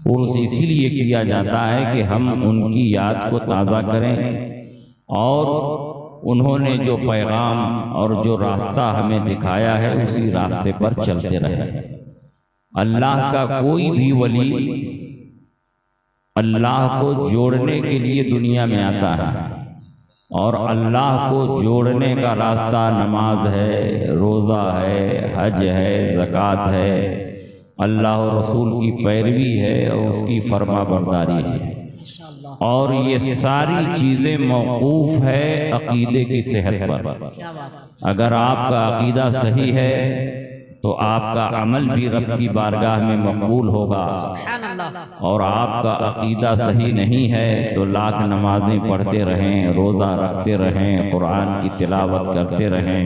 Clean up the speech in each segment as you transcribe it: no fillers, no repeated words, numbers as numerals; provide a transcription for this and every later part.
उर्स इसीलिए किया जाता है कि हम उनकी याद को ताज़ा करें और उन्होंने जो पैगाम और जो रास्ता हमें दिखाया है उसी रास्ते पर चलते रहें। अल्लाह का कोई भी वली अल्लाह को जोड़ने के लिए दुनिया में आता है और अल्लाह को जोड़ने का रास्ता नमाज है, रोज़ा है, हज है, ज़कात है, अल्लाह और रसूल की पैरवी है और उसकी फरमा बरदारी है। और ये सारी चीज़ें मौकूफ़ है अक़ीदे की सेहत पर। अगर आपका अक़ीदा सही है तो आपका अमल भी रब की बारगाह में मकबूल होगा, और आपका अक़ीदा सही नहीं है तो लाख नमाजें पढ़ते रहें, रोज़ा रखते रहें, कुरान की तिलावत करते रहें,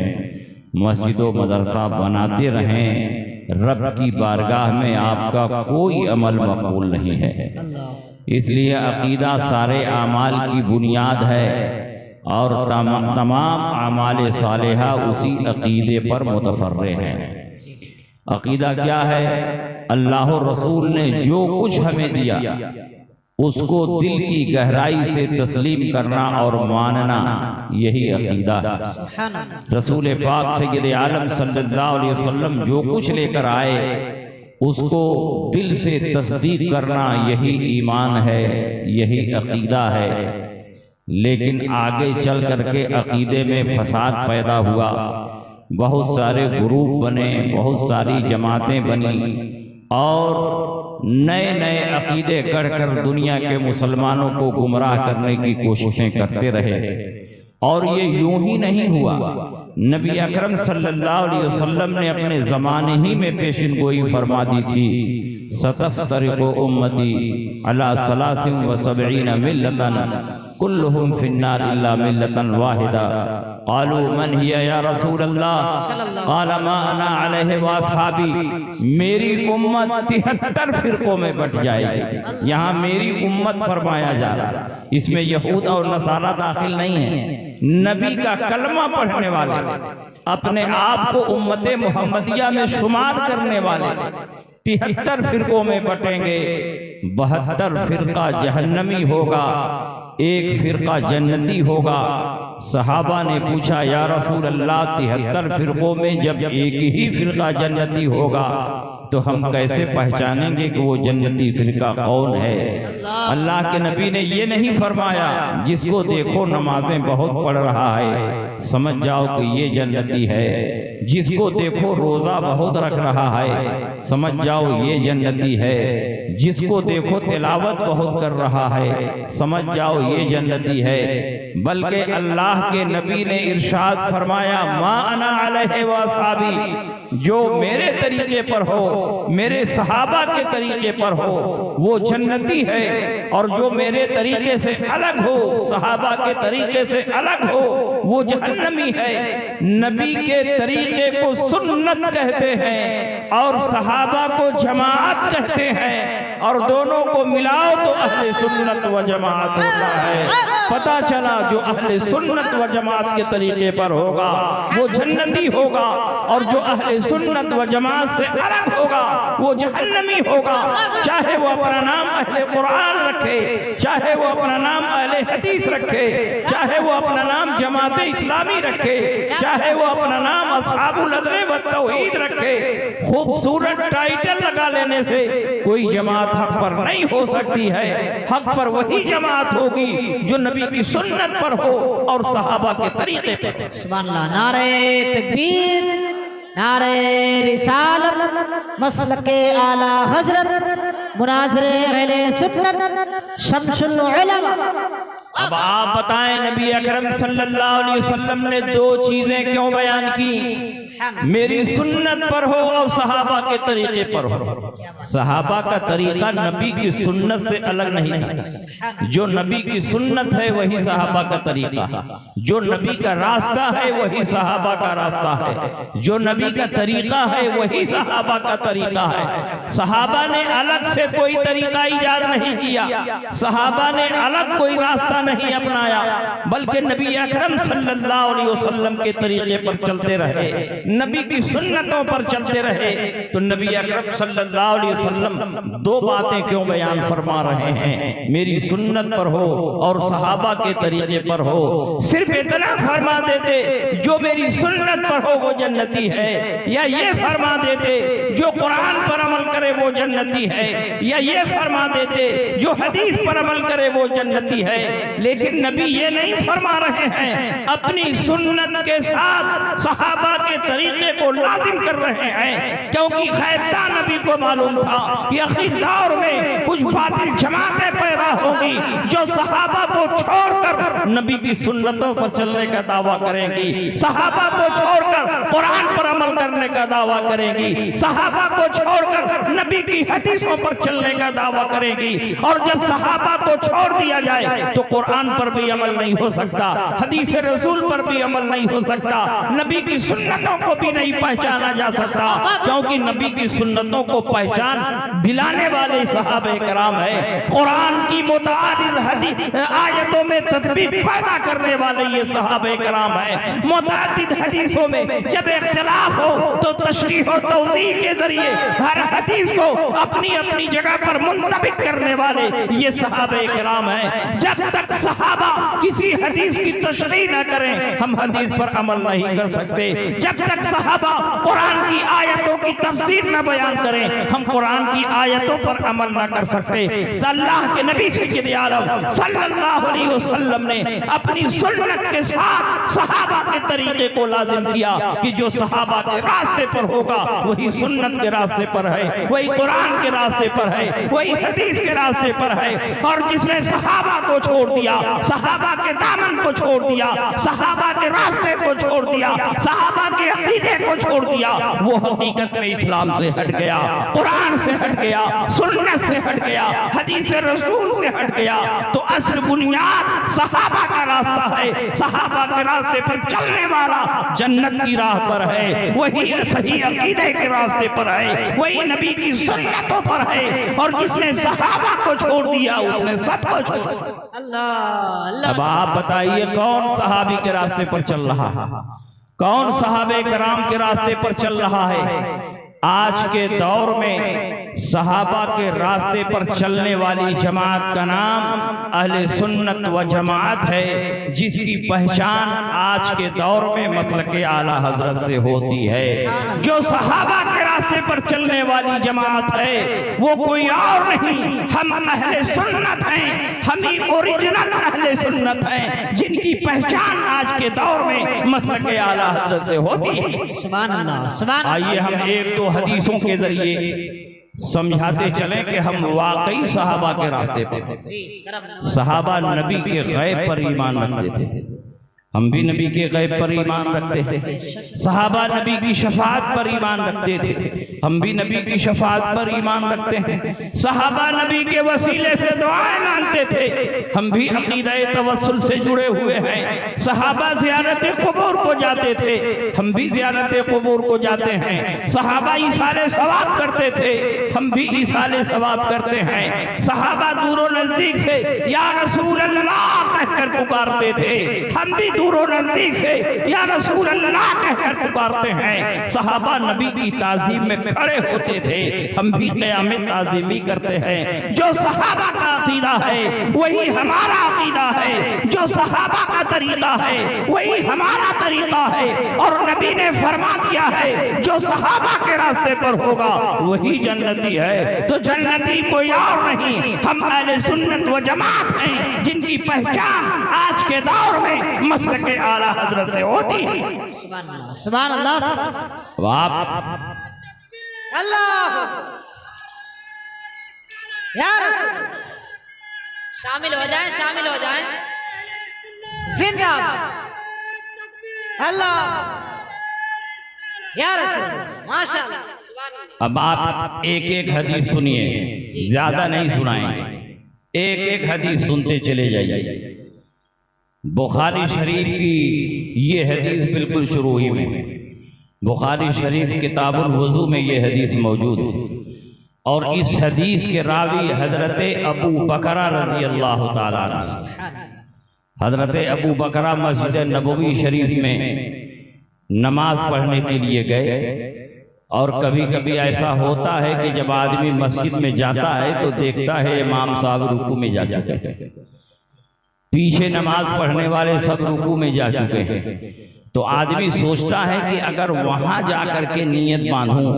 मस्जिद व मदरसा बनाते रहें, रब की बारगाह में आपका कोई अमल मकबूल नहीं है। इसलिए अक़ीदा सारे आमाल की बुनियाद है और तमाम आमाल सालेहा उसी अक़ीदे पर मुतफर्रे हैं। अक़ीदा क्या है? अल्लाह और रसूल ने जो कुछ हमें दिया उसको दिल की गहराई से तस्लीम करना और मानना, यही अक़ीदा है। रसूल पाक सय्यद आलम सल्लल्लाहु अलैहि वसल्लम जो कुछ लेकर आए उसको दिल से तस्दीक करना, यही ईमान है, यही अक़ीदा है। लेकिन आगे चल करके अक़ीदे में फसाद पैदा हुआ, बहुत सारे ग्रुप बने, बहुत सारी जमातें बनी और नए नए अक़ीदे गढ़कर दुनिया के मुसलमानों को गुमराह करने की कोशिशें करते रहे। और ये यूं ही नहीं हुआ, नबी अकरम सल्लल्लाहु अलैहि वसल्लम ने अपने ज़माने ही में पेशिन गोई फरमा दी थी, सतफ्तरिक़ु उम्मती अला सलासिन व सबईन मिल्लतन कुल्लुहुम फिन्नार इल्ला मिल्लतन वाहिदा। क़ालू मन हिया या रसूल अल्लाह? क़ाल मा अना अलैहि व अस्हाबी। मेरी उम्मत 73 फ़िरक़ों में बट जाएगी। यहाँ मेरी उम्मत फरमाया जा रहा है, इसमें यहूद और नसारा दाखिल नहीं है। नबी का कलमा पढ़ने वाले, अपने आप को उम्मते मुहम्मदिया में शुमार करने वाले 73 फ़िरक़ों में बटेंगे। 72 फ़िरक़ा जहन्नमी होगा, एक फ़िरक़ा जन्नती होगा। सहाबा ने पूछा, या रसूल अल्लाह 73 फ़िरक़ों में जब एक ही फ़िरक़ा जन्नती होगा तो हम कैसे पहचानेंगे कि वो जन्नती फ़िरक़ा कौन है? अल्लाह के नबी ने ये नहीं फरमाया जिसको देखो नमाजें बहुत पढ़ रहा है समझ जाओ कि ये जन्नती है, जिसको देखो रोज़ा बहुत रख रहा है समझ जाओ ये जन्नती है, जिसको देखो तिलावत बहुत कर रहा है समझ जाओ ये जन्नती है। बल्कि अल्लाह के नबी ने इरशाद फरमाया, मा अना अलैहि व अस्हाबी, जो मेरे तरीके पर हो, मेरे सहाबा के तरीके पर हो वो जन्नती है, और जो मेरे तरीके से अलग हो, सहाबा के तरीके से अलग हो, वो जहन्नमी है। नबी के तरीके को सुन्नत कहते हैं और सहाबा को जमाअत कहते हैं, और दोनों को मिलाओ तो अहले सुन्नत व जमाअत होता है। पता चला जो अहले सुन्नत व जमाअत के तरीके पर होगा वो जन्नती होगा, और जो अहले सुन्नत व जमाअत से अलग होगा वो जहन्नमी होगा। चाहे वो अपना नाम अहले कुरान रखे, चाहे वो अपना नाम अहले हदीस रखे, चाहे वो अपना नाम जमात इस्लामी रखे, चाहे वो अपना नाम अस्हाबुल अदल व तौहीद रखे। खूबसूरत टाइटल लगा लेने से कोई जमात हक पर नहीं हो सकती है। हक पर वही जमात होगी जो नबी की सुन्नत पर हो और सहाबा के तरीके पर। सुभान अल्लाह। नारे तकबीर, नारे रिसालत, मसलके आला हजरत, मुनाज़िर अहले सुन्नत, शम्सुल उलमा। अब आप बताएं, नबी अकरम सल्लल्लाहु अलैहि वसल्लम ने दो चीजें क्यों बयान की? मेरी सुन्नत पर हो और सहाबा के तरीके पर हो। सहाबा का तरीका नबी की सुन्नत से अलग नहीं था। जो नबी की सुन्नत है वही सहाबा का तरीका है, जो नबी का रास्ता है वही सहाबा का रास्ता है, जो नबी का तरीका है वही सहाबा का तरीका है। सहाबा ने अलग से कोई तरीका इजाद नहीं किया, सहाबा ने अलग कोई रास्ता नहीं अपनाया, बल्कि नबी अकरम सल्लल्लाहु अलैहि वसल्लम के तरीके पर चलते रहे, नबी की सुन्नतों पर चलते रहे। तो नबी अकरम सल्लल्लाहु सल्लल्लाहु अलैहि वसल्लम दो बातें क्यों बयान फरमा रहे हैं, मेरी सुन्नत पर हो और सहाबा के तरीके पर हो। सिर्फ इतना फरमा देते जो मेरी सुन्नत पर हो वो जन्नती है, या ये फरमा देते जो कुरान पर अमल करे वो जन्नती है, या ये फरमा देते जो हदीस पर अमल करे वो जन्नती है। लेकिन नबी ये नहीं फरमा रहे हैं, अपनी सुन्नत के साथ सहाबा के तरीके को लाजिम कर रहे हैं, क्योंकि खैरता नबी को मालूम था कि आखिरी दौर में कुछ बातिल जमातें पैदा होंगी जो सहाबा को छोड़कर नबी की सुन्नतों पर चलने का दावा करेंगी, सहाबा को छोड़कर कुरान पर अमल करने का दावा करेंगी, सहाबा को छोड़कर नबी की हदीसों पर चलने का दावा करेगी। और जब सहाबा को छोड़ दिया जाए तो कुरान पर भी अमल नहीं हो सकता, हदीस रसूल पर भी अमल नहीं हो सकता, नबी की सुन्नतों को भी नहीं पहचाना जा सकता, क्योंकि नबी की सुन्नतों को पहचान दिलाने वाले सहाबे कराम है। कुरान की मुतादिद हदीस आयतों में तदबीर पैदा करने वाले ये सहाबे कराम है। मुतादिद हदीसों में जब इख्तिलाफ हो तो तशरीह और तौज़ीह के जरिए हर हदीस को अपनी अपनी जगह पर मुंतबिक करने वाले ये सहाबे कराम है। जब तक सहाबा किसी हदीस की तशरीह न करें हम हदीस पर अमल नहीं कर सकते, जब तक सहाबा कुरान की आयतों की तफसीर न बयान करें हम कुरान की आयतों पर अमल न कर सकते। अल्लाह के नबी सय्यद आलम सल्लल्लाहु अलैहि वसल्लम ने अपनी सुन्नत के साथ सहाबा के तरीके को लाजिम किया कि जो सहाबा के रास्ते पर होगा वही सुन्नत के रास्ते पर है, वही कुरान के रास्ते पर है, वही हदीस के रास्ते पर है। और जिसने सहाबा को छोड़ दिया, सहाबा के दामन को छोड़ दिया, सहाबा के रास्ते को छोड़ दिया, सहाबा के अकीदे को छोड़ दिया, वो हकीकत में इस्लाम से हट गया, कुरान से हट गया, सुन्नत से हट गया, हदीस रसूल से हट गया। तो असल बुनियाद सहाबा का रास्ता है, सहाबा के रास्ते पर चलने वाला जन्नत की राह पर है, वही सही अकीदे के रास्ते पर है, वही नबी की सुन्नतों पर है। और जिसने सहाबा को छोड़ दिया उसने सबको छोड़ दिया। अल्लाह। अब आप बताइए कौन सहाबी के रास्ते पर चल रहा है, कौन सहाबे कराम के रास्ते पर चल रहा है। आज के दौर में सहाबा के रास्ते पर चलने वाली जमात का नाम अहले सुन्नत व जमात है, जिसकी पहचान आज के दौर में मसलके आला हजरत से होती है। जो सहाबा के रास्ते पर चलने वाली जमात है वो कोई और नहीं, हम अहले सुन्नत हैं, हम ही ओरिजिनल अहले सुन्नत हैं, जिनकी पहचान आज के दौर में मसलके आला हजरत से होती है। सुभान अल्लाह, सुभान अल्लाह। आइए हम एक दो हदीसों के जरिए समझाते चलें कि हम वाकई सहाबा के रास्ते पर। सहाबा नबी के गैब पर ईमान रखते थे, हम भी नबी के गैब पर ईमान रखते थे। सहाबा नबी की शफाअत पर ईमान रखते थे, हम भी नबी की शफाअत पर ईमान रखते हैं। सहाबा नबी के वसीले से दुआएं मांगते थे, हम भी अकीदा तवस्सुल से जुड़े हुए हैं। सहाबा ज़ियारत क़ुबूर को जाते थे, हम भी ज़ियारत क़ुबूर को जाते हैं। सहाबा इसाले सवाब करते थे, हम भी इसाले सवाब करते हैं। सहाबा दूर नजदीक से या रसूल अल्लाह कहकर पुकारते थे, हम भी दूर नजदीक से या रसूल अल्लाह कहकर पुकारते हैं। सहाबा नबी की ताज़ीम में खड़े होते थे, हम भी क़याम ताज़ीमी करते हैं। जो सहाबा का अकीदा है वही हमारा अकीदा है, जो सहाबा का तरीका है वही हमारा तरीका है। और नबी ने फरमा दिया है जो सहाबा के रास्ते पर होगा वही जन्नती है। तो जन्नती कोई और नहीं, हम अहले सुन्नत व जमात हैं, जिनकी पहचान आज के दौर में मसलके आला हजरत से होती है। सुभान अल्लाह, सुभान अल्लाह। अब आप अल्लाह या रसूल शामिल हो जाएं, शामिल हो जाएं। जिंदाबाद अल्लाह या रसूल माशाअल्लाह, सुभान अल्लाह। अब आप एक एक हदीस सुनिए, ज्यादा नहीं सुनाएंगे, एक एक हदीस सुनते चले जाइए। बुखारी शरीफ की ये हदीस बिल्कुल शुरू ही में, बुखारी शरीफ किताबुल वज़ू में ये हदीस मौजूद है। और इस हदीस के रावी हजरत अबू बकरा रज़ी अल्लाह ताला अन्हु, हजरत अबू बकरा मस्जिद नबवी शरीफ में नमाज पढ़ने के लिए गए और कभी कभी ऐसा होता है कि जब आदमी मस्जिद में जाता है तो देखता है इमाम साहब रुकू में जा चुके हैं, पीछे नमाज पढ़ने वाले सब रुकू में जा चुके हैं, तो आदमी सोचता है कि अगर वहां जाकर के नियत बांधूं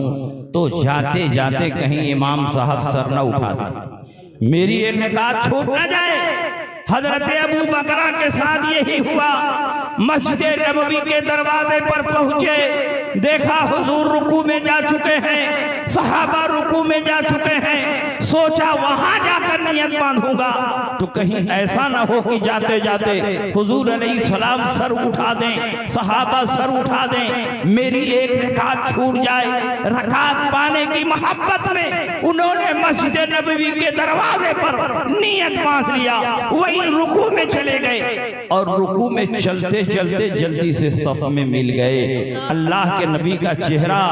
तो जाते जाते कहीं इमाम साहब सर न उठा दे, मेरी एक निकात छूट न जाए। हजरत अबू बकरा के साथ यही हुआ। मस्जिद नबवी के दरवाजे पर पहुंचे, देखा हुजूर रुकू में जा चुके हैं, सहाबा रुकू में जा चुके हैं। सोचा वहां जाकर नियत बांधूंगा तो कहीं ऐसा ना हो कि जाते जाते हुजूर अलैहिस्सलाम सर उठा दें, सहाबा सर उठा दें, मेरी एक रकात छूट जाए। रकात पाने की मोहब्बत में उन्होंने मस्जिद नबवी के दरवाजे पर नियत बांध लिया, वहीं रुकू में चले गए और रुकू में चलते चलते जल्दी से सफ में मिल गए। अल्लाह के नबी का चेहरा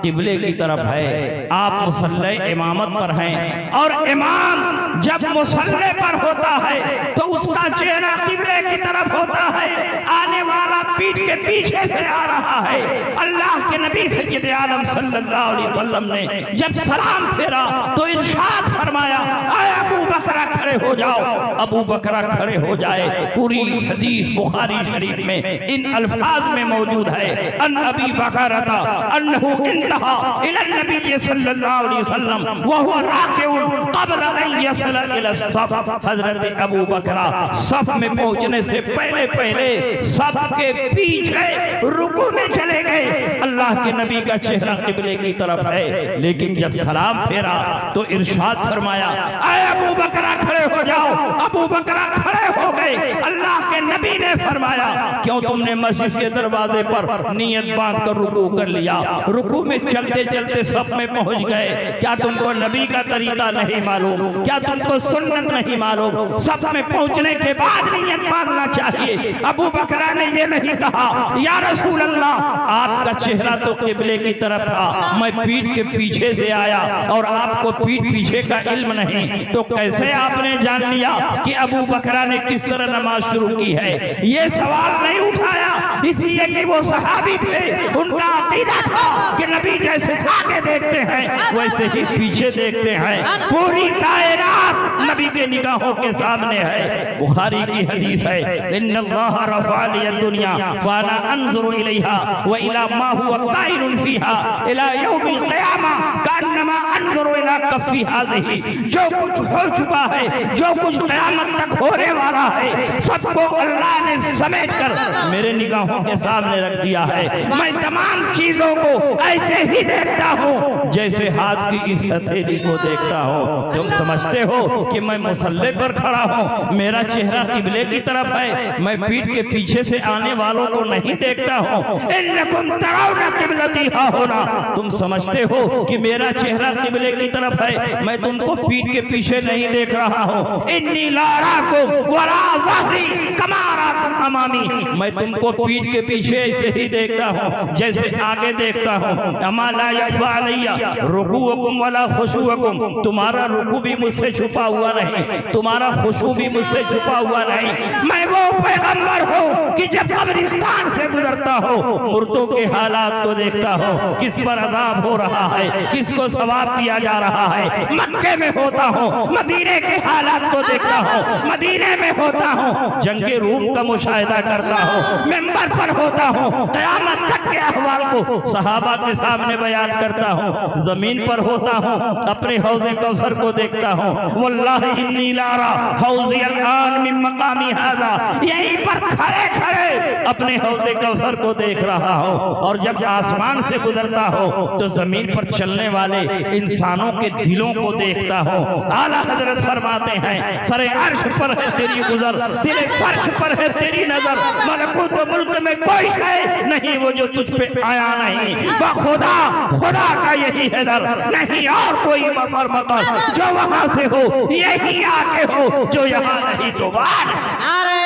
किबले की तरफ है, आप मुसल्ले इमामत पर हैं और इमाम जब मुसल्ले पर होता है तो उसका चेहरा किबले की तरफ होता है, आने वाला पीठ के पीछे से आ रहा है। अल्लाह के नबी सय्यद आलम सल्लल्लाहु अलैहि वसल्लम ने जब सलाम फेरा तो इरशाद फरमाया, आए अबू बकरा खड़े हो जाओ। अबू बकरा खड़े हो जाए। पूरी हदीस बुखारी शरीफ में इन अल्फाज में मौजूद है, अन अबी बकरा अन्नहु इंतहा इला नबी सल्लल्लाहु अलैहि वसल्लम व हुवा राकिउन क़ब्ल अन यसला इला सफ। हजरत अबू बकरा सफ में पहुंचने से पहले पहले सब के पीछे रुकू में चले गए। अल्लाह के नबी का चेहरा किबले की तरफ है, लेकिन जब सलाम फेरा तो इरशाद फरमाया, आए अबू बकरा खड़े हो जाओ। अबू बकरा खड़े हो गए। अल्लाह के नबी ने फरमाया, क्यों तुमने मस्जिद के दरवाजे पर नियत बांध कर रुकू कर लिया? रुकू में चलते चलते सब में पहुंच गए। क्या तुमको नबी का तरीका नहीं मालूम? क्या तुमको सुन्नत नहीं मालूम? सब में पहुंचने के बाद नियत बांधना चाहिए। अबू बकरा ने ये नहीं कहा, या रसूल अल्लाह आपका चेहरा तो किबले की तरफ था, मैं पीठ के पीछे से आया और आपको पीठ पीछे का इल्म नहीं, तो कैसे आपने जान लिया कि अबू बकरा ने किस तरह नमाज शुरू की है? ये सवाल नहीं उठाया इसलिए कि वो सहाबी थे, उनका अकीदा था कि नबी जैसे आगे देखते हैं वैसे ही पीछे देखते हैं। पूरी कायनात नबी के निगाहों के सामने है। बुखारी की हदीस है, इन्नल्लाह रफ़अ लिय दुनिया फ़अना अंज़ुरु इलैहा व इला मा हुवा काइनुन फ़ीहा इला यौमिल क़ियामा कअन्नमा अंज़ुरु इला कफ़्फ़ी हाज़िही। जो कुछ हो चुका है, जो कुछ क़यामत तक होने वाला है, सबको अल्लाह ने समेट कर मेरे निगाहों के सामने रख दिया है। मैं तमाम चीजों को ऐसे ही देखता हूँ जैसे हाथ की इस हथेली को देखता हूँ। तुम समझते हो कि मैं मुसल्ले पर खड़ा हूँ, मेरा चेहरा किबले की तरफ है, मैं पीठ के पीछे से आने वालों को नहीं देखता हूँ। इन्नकुम तरौना क़िबलती हाहुना, तुम समझते हो कि मेरा चेहरा किबले की तरफ है, मैं तुमको पीठ के पीछे नहीं देख रहा हूँ। इन्नी ला अराकुम वरा ज़हरी कमा अराकुम अमामी, मैं तुमको पीठ के पीछे ऐसे ही देखता हूँ जैसे आगे देखता हूँ। अमा ला यख़फ़ा अलैया रुकूअकुम वला खुशूअकुम, तुम्हारा रुकू भी मुझसे छुपा हुआ नहीं, तुम्हारा खुशू भी मुझसे छुपा हुआ नहीं। मैं वो पैगंबर हूँ कि जब कब्रिस्तान से गुजरता हो मुर्दों के हालात को देखता हो, किस पर अजाब हो रहा है, किसको सवाब दिया जा रहा है। मक्के में होता हूँ, मदीने के हालात को देखता हूँ, मदीने में होता हूँ, जंगे रूम का मुशाहिदा करता हूँ, मेंबर पर होता हूँ, क़यामत तक के अहवाल को सहाबा के सामने बयान करता हूँ, जमीन पर होता हूँ, अपने हौज़े कौसर को देखता हूँ। वल्लाहि इन्नी ला अरा हौज़ी अल-आन मिन मकामी हाज़ा, यहीं पर खड़े खड़े अपने हौज़े कौसर को देख रहा हूँ। और जब आसमान से गुजरता हो तो जमीन पर चलने वाले इंसानों के दिलों को देखता हूँ। आला हजरत फरमाते हैं, सरे अर्श पर है तेरी गुजर, दिले फर्श पर है तेरी नजर, मलकूत मुल्क में कोई शय नहीं वो जो तुझ पे आया नहीं। खुदा खुदा का यही है दर, नहीं और कोई मफर मकर जो वहां से हो, यही आके हो जो यहाँ नहीं तो वार। नारे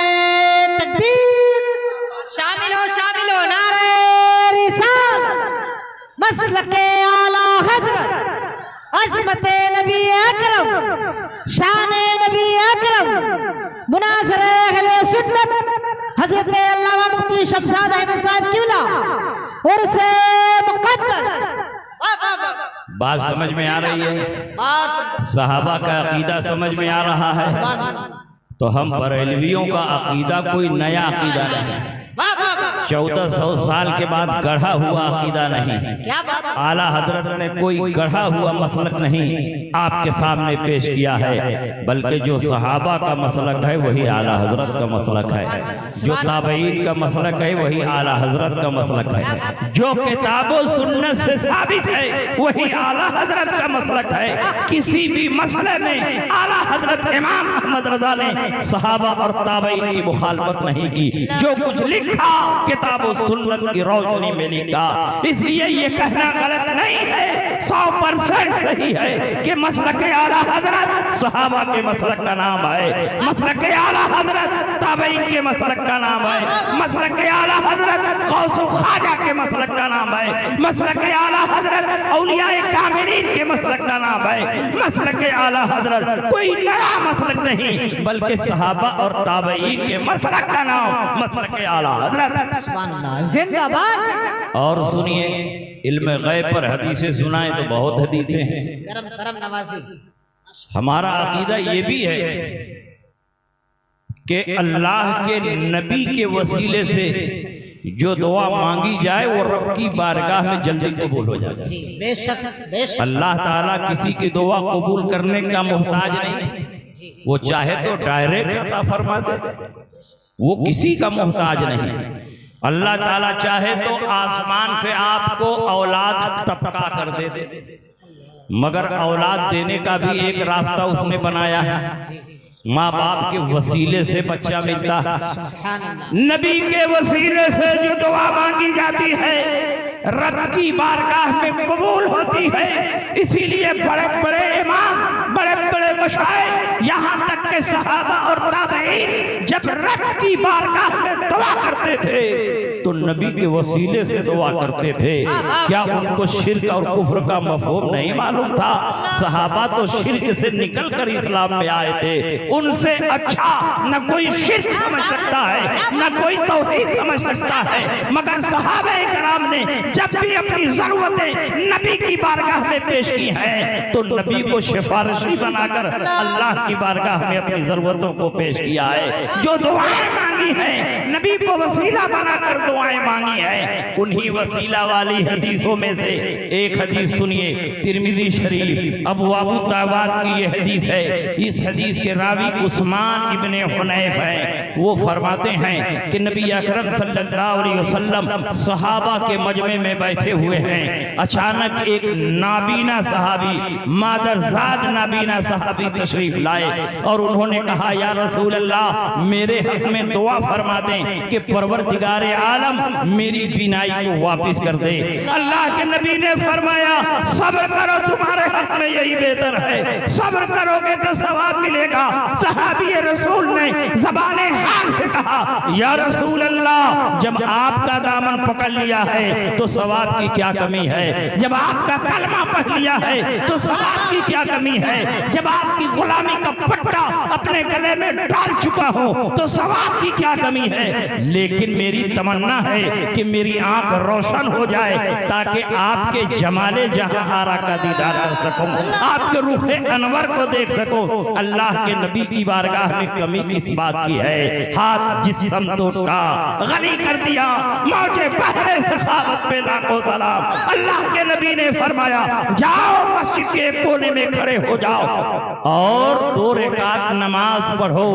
तकबीर, शामिल हो नारे रिसालत, मसलके आला हजरत, अज़मते नबी अकरम, शाने नबी अकरम, मुनाज़िर अहले सुन्नत हजरत अल्लामा मुफ्ती शमशाद अहमद साहब किबला और से मुक़द्दस बात समझ में आ रही है? बात सहाबा का अकीदा समझ में आ रहा है? तो हम बरेलवियों का अकीदा कोई नया अकीदा नहीं, 1400 साल के बाद गढ़ा हुआ अकीदा नहीं, क्या बात? आला हजरत ने कोई गढ़ा हुआ मसलक नहीं आपके सामने पेश किया है, बल्कि जो सहाबा का मसलक है वही आला हजरत का मसलक है, जो ताबईन का मसलक है वही आला हजरत का मसलक है, जो किताबों सुन्नत से साबित है वही आला हजरत का मसलक है। किसी भी मसले में आला हजरत इमाम अहमद रजा ने सहाबा और ताबईन की मुखालफत नहीं की, जो कुछ लिखा किताबों सुन्नत की रोशनी में लिखा। इसलिए ये कहना गलत नहीं है, 100% सही है कि मसलक आला हजरत सहाबा के मसलक का नाम है, मसलक आला हजरत ताबईन के मसलक का नाम है, मसलक आला हजरत गौस ख्वाजा के मसलक का नाम है, मसलक आला हजरत औलियाए कामिलीन के मसलक का नाम है। मसलक आला हजरत कोई नया मसलक नहीं, बल्कि सहाबा और ताबईन के मसलक का नाम मसलक आला हजरत। जिंदाबाद। और सुनिए, इल्म गैब पर हदीसें सुनाए तो बहुत हदीसें हैं। करम करम नवाजी। हमारा अकीदा ये भी है कि अल्लाह के नबी के वसीले से जो दुआ मांगी जाए वो रब की बारगाह में जल्दी कबूल हो जाए। जी बेशक बेशक। अल्लाह ताला किसी की दुआ कबूल करने का मोहताज नहीं, वो चाहे तो डायरेक्ट अता फरमा दे, वो किसी का मोहताज नहीं। अल्लाह ताला चाहे तो आसमान से आपको औलाद तबका कर दे, मगर औलाद देने का भी एक रास्ता उसने बनाया है, माँ बाप के वसीले से बच्चा मिलता है। नबी के वसीले से जो दुआ मांगी जाती है रब की बारगाह में कबूल होती है। इसीलिए बड़े बड़े इमाम, बड़े बड़े मशाइख, यहाँ तक के सहाबा और ताबईन जब रब की बारगाह में दुआ करते थे तो नबी के वसीले से दुआ करते थे। क्या उनको शिर्क और कुफ्र का मफहूम नहीं मालूम था? सहाबा तो शिर्क से निकलकर इस्लाम में आए थे, उनसे अच्छा न कोई शिर्क समझ सकता है न कोई तौहीद समझ सकता है। मगर सहाबा कराम ने जब भी अपनी जरूरतें नबी की बारगाह में पेश की हैं तो नबी को सिफारिशी बनाकर अल्लाह की बारगाह में अपनी जरूरतों को पेश किया है। जो दुआएं मांगी हैं नबी को वसीला बनाकर दुआएं मांगी है। उन्हीं वसीला वाली हदीसों में से एक हदीस सुनिए, तिरमिजी शरीफ अबू दाऊद की ये हदीस है। इस हदीस के रावी उस्मान इब्ने हुनैफ हैं। वो फरमाते हैं कि नबी अकरम सल्लल्लाहु अलैहि वसल्लम सहाबा के मजमे में बैठे हुए हैं। अचानक एक नाबीना सहाबी, मादरजाद नाबीना सहाबी तशरीफ लाए और उन्होंने कहा, या रसूल अल्लाह, मेरे हक में दुआ फरमा दें कि परवरदिगारे आलम मेरी बीनाई को वापस कर दे। अल्लाह के नबी ने फरमाया, सब्र करो, तुम्हारे हक में यही बेहतर है, सब्र करोगे तो सवाब मिलेगा। सहाबी रसूल ने ज़बाने हाल से कहा, या रसूल अल्लाह, जब आपका दामन पकड़ लिया है तो सवाब की क्या कमी है? जब आपका कलमा पढ़ लिया है तो सवाब की क्या कमी है? जब आपकी गुलामी का पट्टा अपने गले में डाल चुका हूं तो सवाब की क्या कमी है? लेकिन मेरी तमन्ना है कि मेरी आंख रोशन हो जाए ताकि आपके जमाले जहां आरा का दीदार कर सकूं, आपके रूहे अनवर को देख सकूं। अल्लाह के नबी की बारगाह में कमी किस बात की है? हाथ जिस्म तो गनी कर दिया, मौजे पहरे सखावत पे लाखों सलाम। अल्लाह के नबी ने फरमाया, जाओ मस्जिद के कोने में खड़े हो जाओ और 2 रकात नमाज पढ़ो।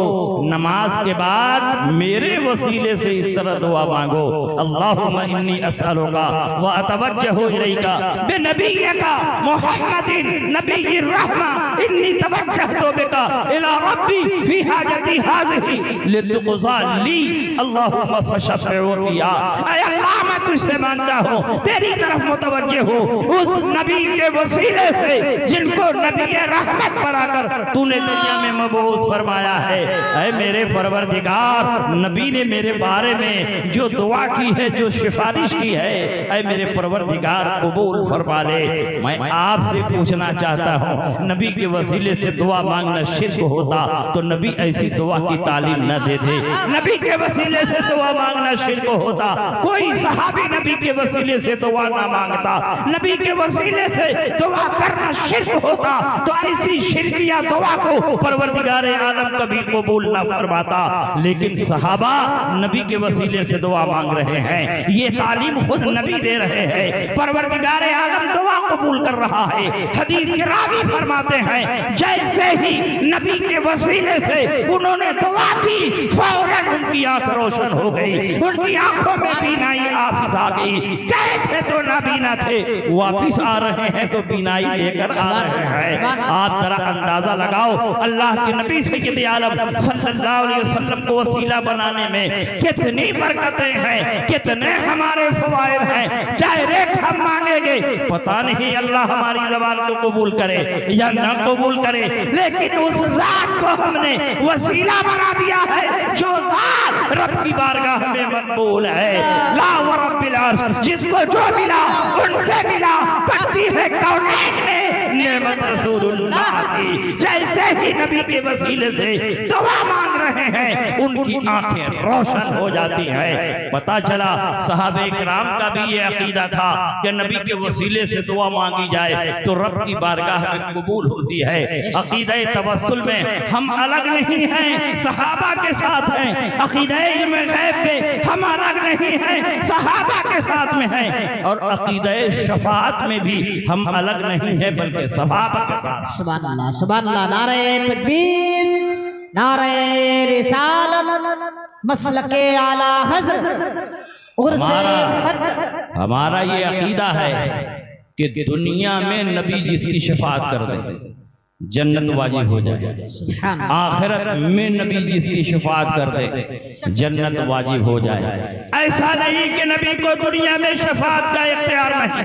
नमाज के बाद मेरे वसीले से इस तरह दुआ मांगो, अल्लाहुम्मा इन्नी अस्अलुका व अतवज्जहु इलैका बिनबिय्यिका मुहम्मदिन नबिय्यिर रहमा इन्नी तवज्जहतु बिका इला रब्बी फी हाजती हाज़िही लितुक़ज़ा ली अल्लाहुम्मा फशफ़िउ फिया। ऐ अल्लाह, मैं तुझसे मांगता हूँ, तेरी तरफ मुतवज्जे हो उस नबी के वसीले से जिनको नबी रहमत बनाकर तूने दुनिया में मबूस फरमाया है। ऐ मेरे परवरदिगार, नबी ने मेरे बारे में जो दुआ की है, जो सिफारिश की है, ऐ मेरे परवरदिगार कबूल फरमा ले। मैं आपसे पूछना चाहता हूँ, नबी के वसीले से दुआ मांगना शिर्क होता तो नबी ऐसी दुआ की तालीम न देते। नबी के वसीले से दुआ मांगना शिर्क होता, कोई सहाबी नबी के वसीले से दुआ ना मांगता। नबी के वसीले से दुआ करना शिर्क होता तो ऐसी शिर्किया दुआ को परवरदिगार आलम कभी कबूल ना फरमाता। लेकिन सहाबा नबी के वसीले से दुआ मांग रहे हैं, ये तालीम खुद नबी दे रहे हैं। परवरदिगार आलम दुआ कबूल कर रहा है। हदीस के रावी फरमाते हैं, जैसे ही नबी के वसीले से उन्होंने दुआ की, फौरन उनकी आंख रोशन हो गई, उनकी आंखों में बीनाई वापस आ गई। गए थे तो नाबीना थे, वापिस आ रहे हैं तो बीनाई लेकर आ रहे हैं। आप जरा अंदाजा लगाओ, अल्लाह के नबी सय्यद आलम सल्लल्लाहु अलैहि वसल्लम को वसीला बनाने में कितनी बरकतें हैं, कितने हमारे फवाइद हैं। डायरेक्ट हम मांगेंगे, पता नहीं अल्लाह हमारी ज़बान को कबूल करे या न कबूल करे, लेकिन उस जात को हमने वसीला बना दिया है जो जात रब की बारगाह में मकबूल है। ला व रब्बिल अर्श, जिसको जो मिला उनसे मिला, पट्टी है कौनैन में नेमत रसूलुल्लाह की। जैसे ही नबी के वसीले से दुआ मांग रहे हैं, उनकी आंखें रोशन हो जाती हैं। पता चला सहाबे किराम का भी ये अकीदा था कि नबी के वसीले से दुआ मांगी जाए तो रब की बारगाह में कबूल होती है। अकीदा तवस्सुल में हम अलग नहीं हैं, सहाबा के साथ हैं। अकीदा इल्म गैब में हम अलग नहीं हैं, सहाबा के साथ में हैं। और अकीदा शफाअत में भी हम अलग नहीं हैं, बल्कि सहाबा के साथ। सुभान अल्लाह, सुभान अल्लाह। नारे तकबीर, नारे रिसालत, मसलके आला हज़रत। हमारा ये अकीदा है कि दुनिया में नबी जिसकी शफाअत कर दे जन्नत वाजिब हो जाए, आखिरत में नबी जिसकी शफाअत कर दे जन्नत वाजिब हो जाए। ऐसा नहीं कि नबी को दुनिया में शफाअत का इख्तियार नहीं,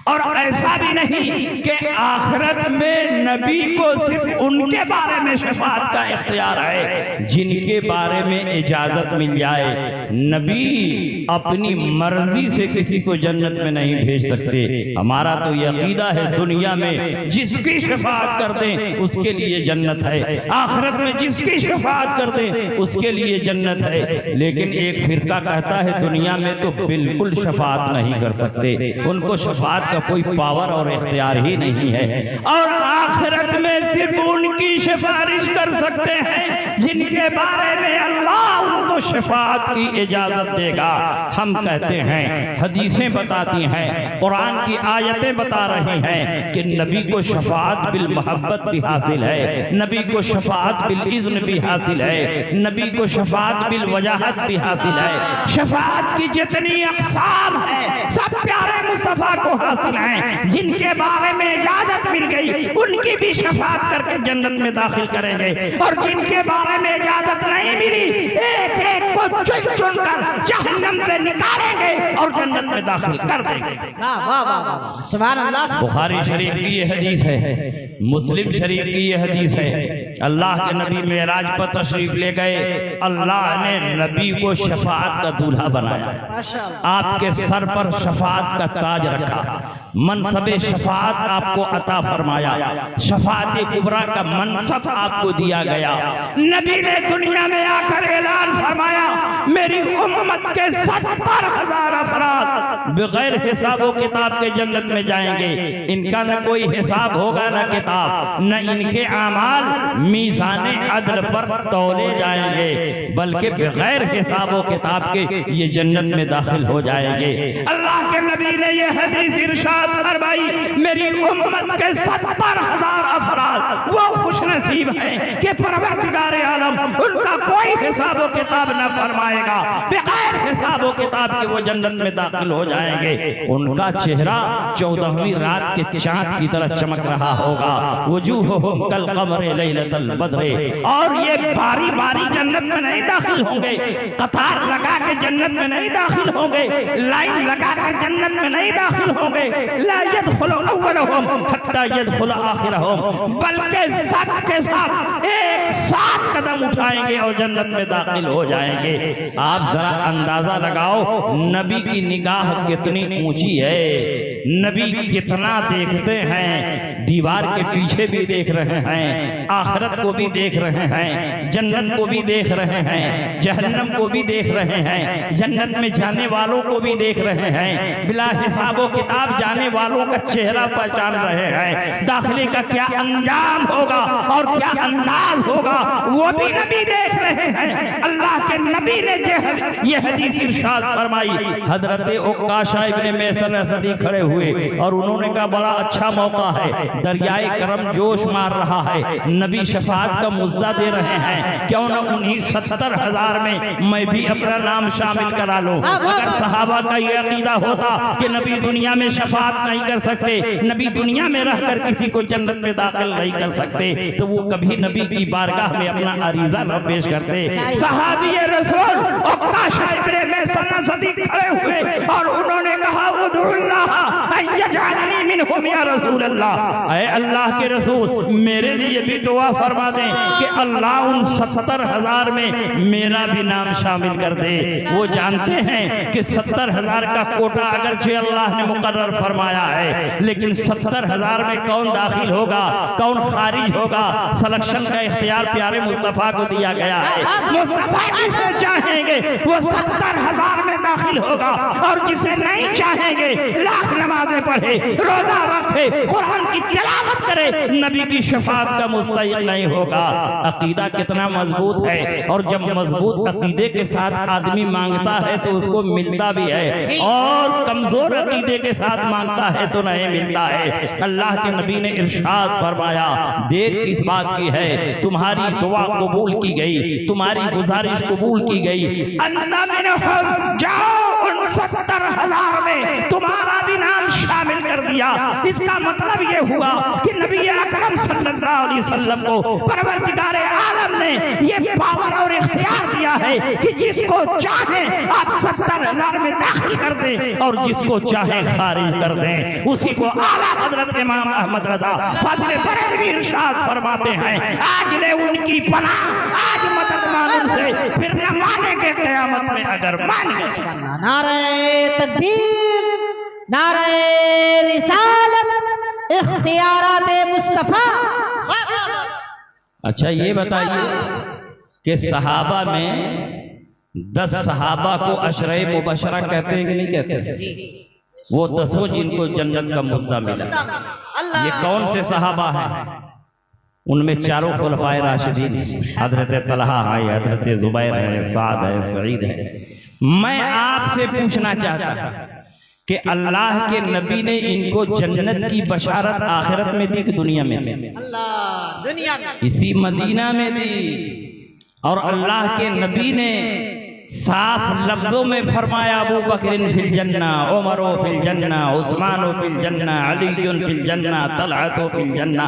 और ऐसा भी नहीं कि आखिरत में नबी को सिर्फ उनके बारे में शफाअत का इख्तियार है जिनके बारे में इजाजत मिल जाए। नबी अपनी मर्जी से किसी को जन्नत में नहीं भेज सकते। हमारा तो ये अकीदा है, दुनिया में जिसकी शफाअत कर दें उसके लिए जन्नत है, आखिरत में जिसकी शफाअत कर दें उसके लिए जन्नत है। लेकिन एक फिरका कहता है दुनिया में तो बिल्कुल शफाअत नहीं कर सकते, उनको शफाअत कोई पावर और इख्तियार ही नहीं है, और आखिरत में सिर्फ उनकी सिफारिश कर सकते हैं जिनके बारे में अल्लाह उनको शफाअत की इजाजत देगा। हम कहते हैं, हदीसें बताती हैं, कुरान की आयतें बता रही हैं कि नबी को शफाअत बिल मोहब्बत भी हासिल है, नबी को शफाअत बिल इज़्न भी हासिल है, नबी को शफाअत बिल वजाहत भी हासिल है। शफाअत की जितनी अक़साम है सब प्यारे मुस्तफ़ा को हासिल हैं। जिनके बारे में इजाजत मिल गई उनकी भी शफाअत करके जन्नत में दाखिल करेंगे, और जिनके बारे में इजाजत नहीं मिली एक एक को चुन चुन कर जहन्नम से निकालेंगे और जन्नत में दाखिल कर देंगे। वाह वाह वाह, सुभान अल्लाह। बुखारी शरीफ की ये हदीस है, मुस्लिम शरीफ की ये हदीस है। अल्लाह के नबी मेराज पर तशरीफ ले गए, अल्लाह ने नबी को शफाअत का दूल्हा बनाया, आपके सर पर शफाअत का ताज रखा, मनसबे शफाअत आपको अता फरमाया, शफाअत कुबरा का मनसब आपको दिया गया। नबी ने दुनिया में आकर ऐलान फरमाया, मेरी उम्मत के 70,000 अफराद बगैर हिसाबो किताब के जन्नत में जाएंगे। इनका न कोई हिसाब होगा न किताब, न इनके आमाल मीज़ाने अदल पर तौले जाएंगे, बल्कि बगैर हिसाबो किताब के ये जन्नत में दाखिल हो जाएंगे। अल्लाह के नबी ने ये हदीस इरशाद फरमाई, मेरी उम्मत के 70,000 अफराद वो खुशनसीब हैं कि परवरदिगार आलम उनका कोई हिसाबो किताब न फरमाएगा, बगैर हिसाबो किताब के वो जन्नत में दाखिल हो जाएंगे। उनका चेहरा 14वीं रात के चांद की तरह चमक रहा होगा, वजूहुहुम कल क़मरि लैलतल बद्र। और ये बारी बारी जन्नत में नहीं दाखिल होंगे, कतार लगा के जन्नत में नहीं दाखिल होंगे, लाइन लगा कर जन्नत में नहीं दाखिल होंगे, ला यदखुलु अव्वलुहुम हत्ता यदखुलु आखिरहुम, बल्कि सब के सब एक 7 कदम उठाएंगे और जन्नत में दाखिल हो जाएंगे। आप जरा अंदाजा लगाओ नबी की निगाह कितनी ऊंची है, नबी कितना देखते हैं, दीवार के पीछे भी देख रहे हैं, आखिरत को भी देख रहे हैं, जन्नत को भी देख रहे हैं, जहन्नम को भी देख रहे हैं, जन्नत में जाने वालों को भी देख रहे हैं, बिला हिसाबो किताब जाने वालों का चेहरा पहचान रहे हैं, दाखिले का क्या अंजाम होगा और क्या अंदाज होगा वो भी नबी देख रहे हैं। अल्लाह के नबी ने ये हदीस इरशाद फरमाई। हजरत उक्काशा इब्ने मैसन असदी खड़े हुए और उन्होंने कहा बड़ा अच्छा मौका है, दरियाए करम जोश मार रहा है, नबी शफाअत का मुजदा दे रहे हैं, क्यों ना उन्हीं 70,000 में मैं भी अपना नाम शामिल करा लूं। अगर सहाबा का ये अकीदा होता कि नबी दुनिया में शफाअत नहीं कर सकते, नबी दुनिया में रहकर किसी को जन्नत में दाखिल नहीं कर सकते, तो वो कभी नबी की बारगाह में अपना अरीजा न पेश करते। सहाबी रसूल उक्काशा इब्ने मैसन असदी खड़े हुए और उन्होंने कहा उदुल्लाह अय्यजअलनी मिनहुम या रसूल अल्लाह, ऐ अल्लाह के रसूल मेरे लिए भी दुआ फरमा दें कि अल्लाह उन 70,000 में मेरा भी नाम शामिल कर दे। वो जानते हैं कि 70,000 का कोटा अगरचे अल्लाह ने मुकर्रर फरमाया है, लेकिन 70,000 में कौन दाखिल होगा, कौन खारिज होगा, सिलेक्शन का इख्तियार प्यारे मुस्तफा को दिया गया है। मुस्तफा जिसे चाहेंगे वो 70,000 में दाखिल होगा और जिसे नहीं चाहेंगे लाख नमाजें पढ़े, रोजा रखे, कुरान की तिलावत करे, नबी की शफाअत का मुस्तहिक नहीं होगा। अकीदा कितना मजबूत है, और जब मजबूत अकीदे के साथ आदमी मांगता है तो उसको मिलता भी है, और कमजोर अकीदे के साथ मांगता है तो नहीं मिलता है। अल्लाह के नबी ने इरशाद फरमाया देर किस बात की है, तुम्हारी दुआ कबूल की गई, तुम्हारी गुजारिश कबूल की गई। अंता मिनहुम, जाओ उन 70,000 में तुम्हारा भी नाम शामिल कर दिया। इसका मतलब ये हुआ कि नबी अकरम सल्लल्लाहु अलैहि वसल्लम को परवरदिगार आलम ने ये पावर और इख्तियार दिया है कि जिसको चाहे आप 70,000 में दाखिल कर दें और जिसको चाहे खारिज कर दें। उसी को आला हजरत इमाम अहमद रज़ा फजल बरेलवी इरशाद फरमाते हैं, आज ले उनकी पनाह, आज मदद मांगो से, फिर न मानेंगे क़यामत में अगर मान गए। नारे तकबीर, नारे रिसालत, इख्तियारात मुस्तफा। अच्छा ये बताइए कि सहाबा में 10 सहाबा को अशरे मुबशरा कहते हैं कि नहीं कहते? वो 10 जिनको जन्नत का मुजदा मिला, ये कौन से सहाबा हैं? उनमें चारों खुलफाए राशिदीन, हजरत तलहा है, हजरत जुबैर है, साद है, सईद है। मैं आपसे पूछना चाहता कि अल्लाह के नबी ने इनको जन्नत की बशारत आखिरत में दी कि दुनिया में? अल्लाह दुनिया में, इसी मदीना में दी। और अल्लाह के नबी ने साफ लफ्जों में फरमाया अबू बकरिन फिल जन्ना, उमरो फिल जन्ना, उस्मानो फिल जन्ना, अलीयुन फिल जन्ना, तलहतो फिल जन्ना।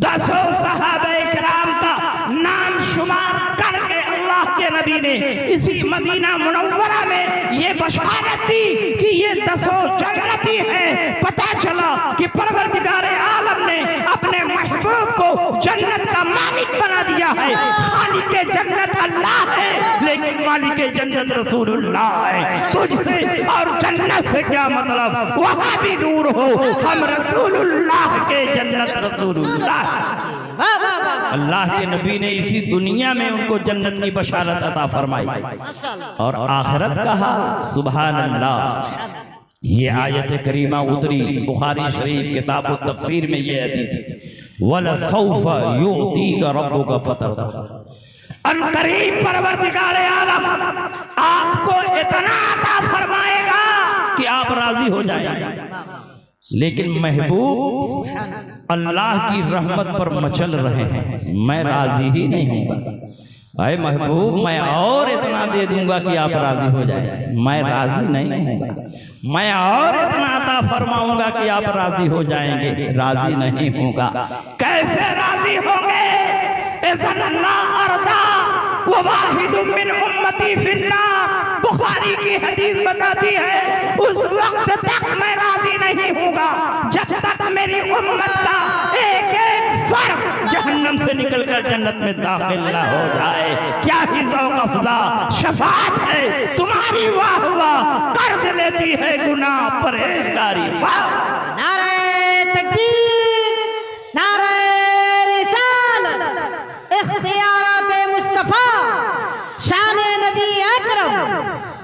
10 सहाबा किराम का नाम शुमार करके अल्लाह के नबी ने इसी मदीना मुनव्वरा में ये बशारत दी कि ये 10 जन्नती हैं। पता चला कि परवरदिगार आलम ने अपने महबूब को जन्नत का मालिक बना दिया है। मालिक जन्नत अल्लाह है, लेकिन मालिक जन्नत रसूलुल्लाह है। तुझसे और जन्नत से क्या मतलब, वहां भी दूर हो, हम रसूलुल्लाह के जन्नत रसूलुल्लाह। अल्लाह के नबी ने इसी दुनिया में उनको जन्नत की बशारत अता फरमाई, और आखिरत का हाल सुभान अल्लाह। ये आयत करीमा उतरी बुखारी शरीफ किताब तफसीर में ये हदीस है, वलसौफ युतीका रब्बुका फतरदा। अनकरीब परवरदिगार आलम आपको इतना अता फरमाएगा कि आप राजी हो जाएंगे। लेकिन महबूब अल्लाह की रहमत पर मचल रहे हैं, मैं राजी ही नहीं हूँगा। अरे महबूब मैं और इतना दे दूंगा कि आप राजी हो जाएंगे, मैं राजी नहीं हूँगा। मैं और इतना अता फरमाऊंगा कि आप राजी हो जाएंगे, राजी नहीं होगा। कैसे राजी होंगे? वो वाहिदुम मिन उम्मती फिन्नार, बुखारी की हदीस बताती है, उस वक्त तक मैं राजी नहीं हूँगा जब तक मेरी उम्मत का एक एक फर्द जहन्नम से निकलकर जन्नत में दाखिल ना हो जाए। क्या ही ज़ौक़ अफ़ज़ा शफ़ाअत है तुम्हारी, वाह वाह कर्ज लेती है गुनाह परहेज़गारी। वाह नारे तकबीर, नारे रिसालत, इख्तियारात मुस्तफा, शान नबी अकरम,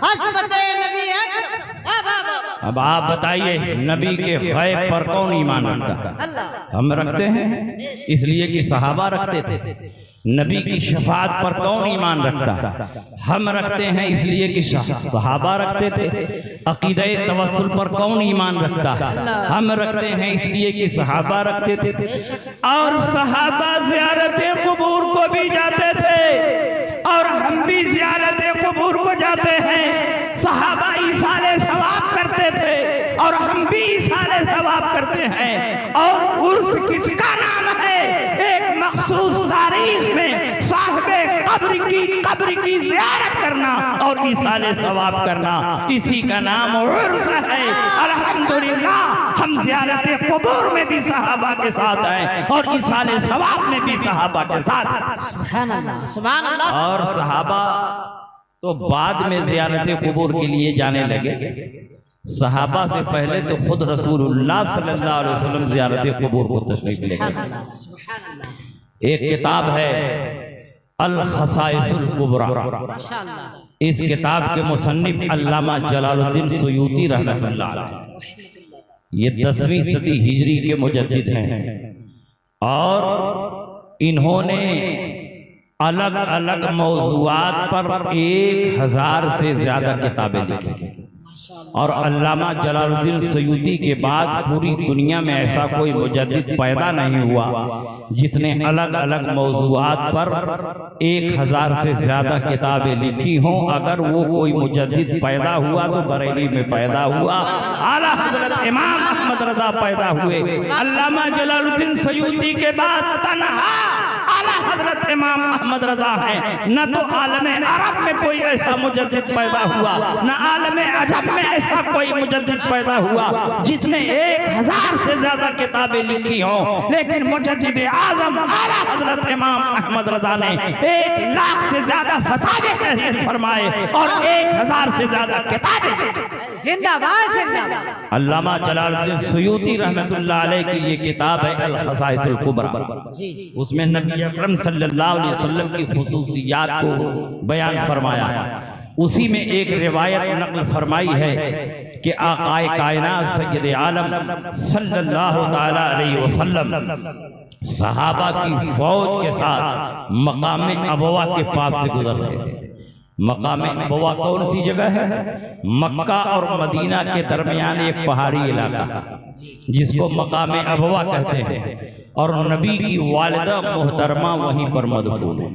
अस्मत नबी अकरम। अब आप बताइए, नबी के गैब पर कौन ईमान रखता है? अल्लाह। हम रखते हैं, इसलिए कि सहाबा रखते थे। नबी की शफाअत पर कौन ईमान रखता है? हम रखते हैं, इसलिए कि सहाबा रखते थे। अकीदे तवस्सुल पर कौन ईमान रखता है? हम रखते हैं, इसलिए कि सहाबा रखते थे। और सहाबा ज़ियारत क़ुबूर को भी जाते थे और हम भी ज़ियारत क़ुबूर को जाते हैं। सहाबा ईसाले सवाब करते थे और हम भी ईसाले सवाब करते हैं। और उर्स किसका नाम है? एक मखसूस तारीख में साहिबे कब्र की ज़ियारत करना और ईसाले सवाब करना, इसी का नाम उर्स है। अल्हम्दुलिल्लाह हम ज़ियारत क़ुबूर में भी सहाबा के साथ हैं और ईसाले सवाब में भी सहाबा के साथ। सुभान अल्लाह, सुभान अल्लाह। और सहाबा तो बाद में ज़ियारत क़ुबूर के लिए जाने लगे। सहाबा से पहले तो खुद रसूलुल्लाह सल्लल्लाहु अलैहि वसल्लम ज़ियारत क़ुबूर को तशरीफ़ ले गए। एक किताब है अल खसाइसुल कुबरा, माशाअल्लाह। इस किताब के मुसन्निफ अल्लामा जलालुद्दीन सुयूती रहमतुल्लाह अलैह, ये 10वीं सदी हिजरी के मुजद्दिद हैं और इन्होंने अलग अलग मौज़ूआत पर 1000 से ज्यादा किताबें लिखी। और अल्लामा जलालुद्दीन सयूती के बाद पूरी दुनिया में ऐसा कोई मुजद्दिद पैदा नहीं हुआ जिसने अलग अलग मौज़ूआत पर 1000 से ज्यादा किताबें लिखी हों। अगर वो कोई मुजद्दिद पैदा हुआ तो बरेली में पैदा हुआ, आला हज़रत इमाम अहमद रज़ा पैदा हुए। अल्लामा जलालुद्दीन सयूती के बाद तन्हा आला हज़रत इमाम अहमद रज़ा है। न तो आलमे अरब में कोई ऐसा मुजद्दिद पैदा हुआ, न आलमे अजम में ऐसा कोई मुजद्दिद पैदा हुआ जिसने 1000 से ज्यादा किताबें लिखी हों। लेकिन मुजद्दिद आजम आला हज़रत इमाम अहमद रज़ा ने 1 लाख से ज्यादा फतवे तहरीर फरमाए और 1000 से ज्यादा किताबें। जिंदाबाद, जिंदाबाद। अल्लामा जलालुद्दीन सुयूती रहमतुल्लाह अलैह की ये किताब है अल खसाइसुल कुबरा। उसमें नबी अकरम सल्लल्लाहु अलैहि वसल्लम की खुसूसियात को बयान फरमाया। उसी में एक रिवायत नक़ल फरमाई है कि आक़ाए कायनात सय्यद आलम सल्लल्लाहु ताला अलैहि वसल्लम सहाबा की फौज के साथ मकाम अबवा के पास से गुजर रहे थे। मकाम अबवा कौन सी जगह है? मक्का और मदीना के दरमियान एक पहाड़ी इलाका जिसको मकाम अबवा कहते हैं। और नबी की वालिदा मोहतरमा वहीं पर मदफून है,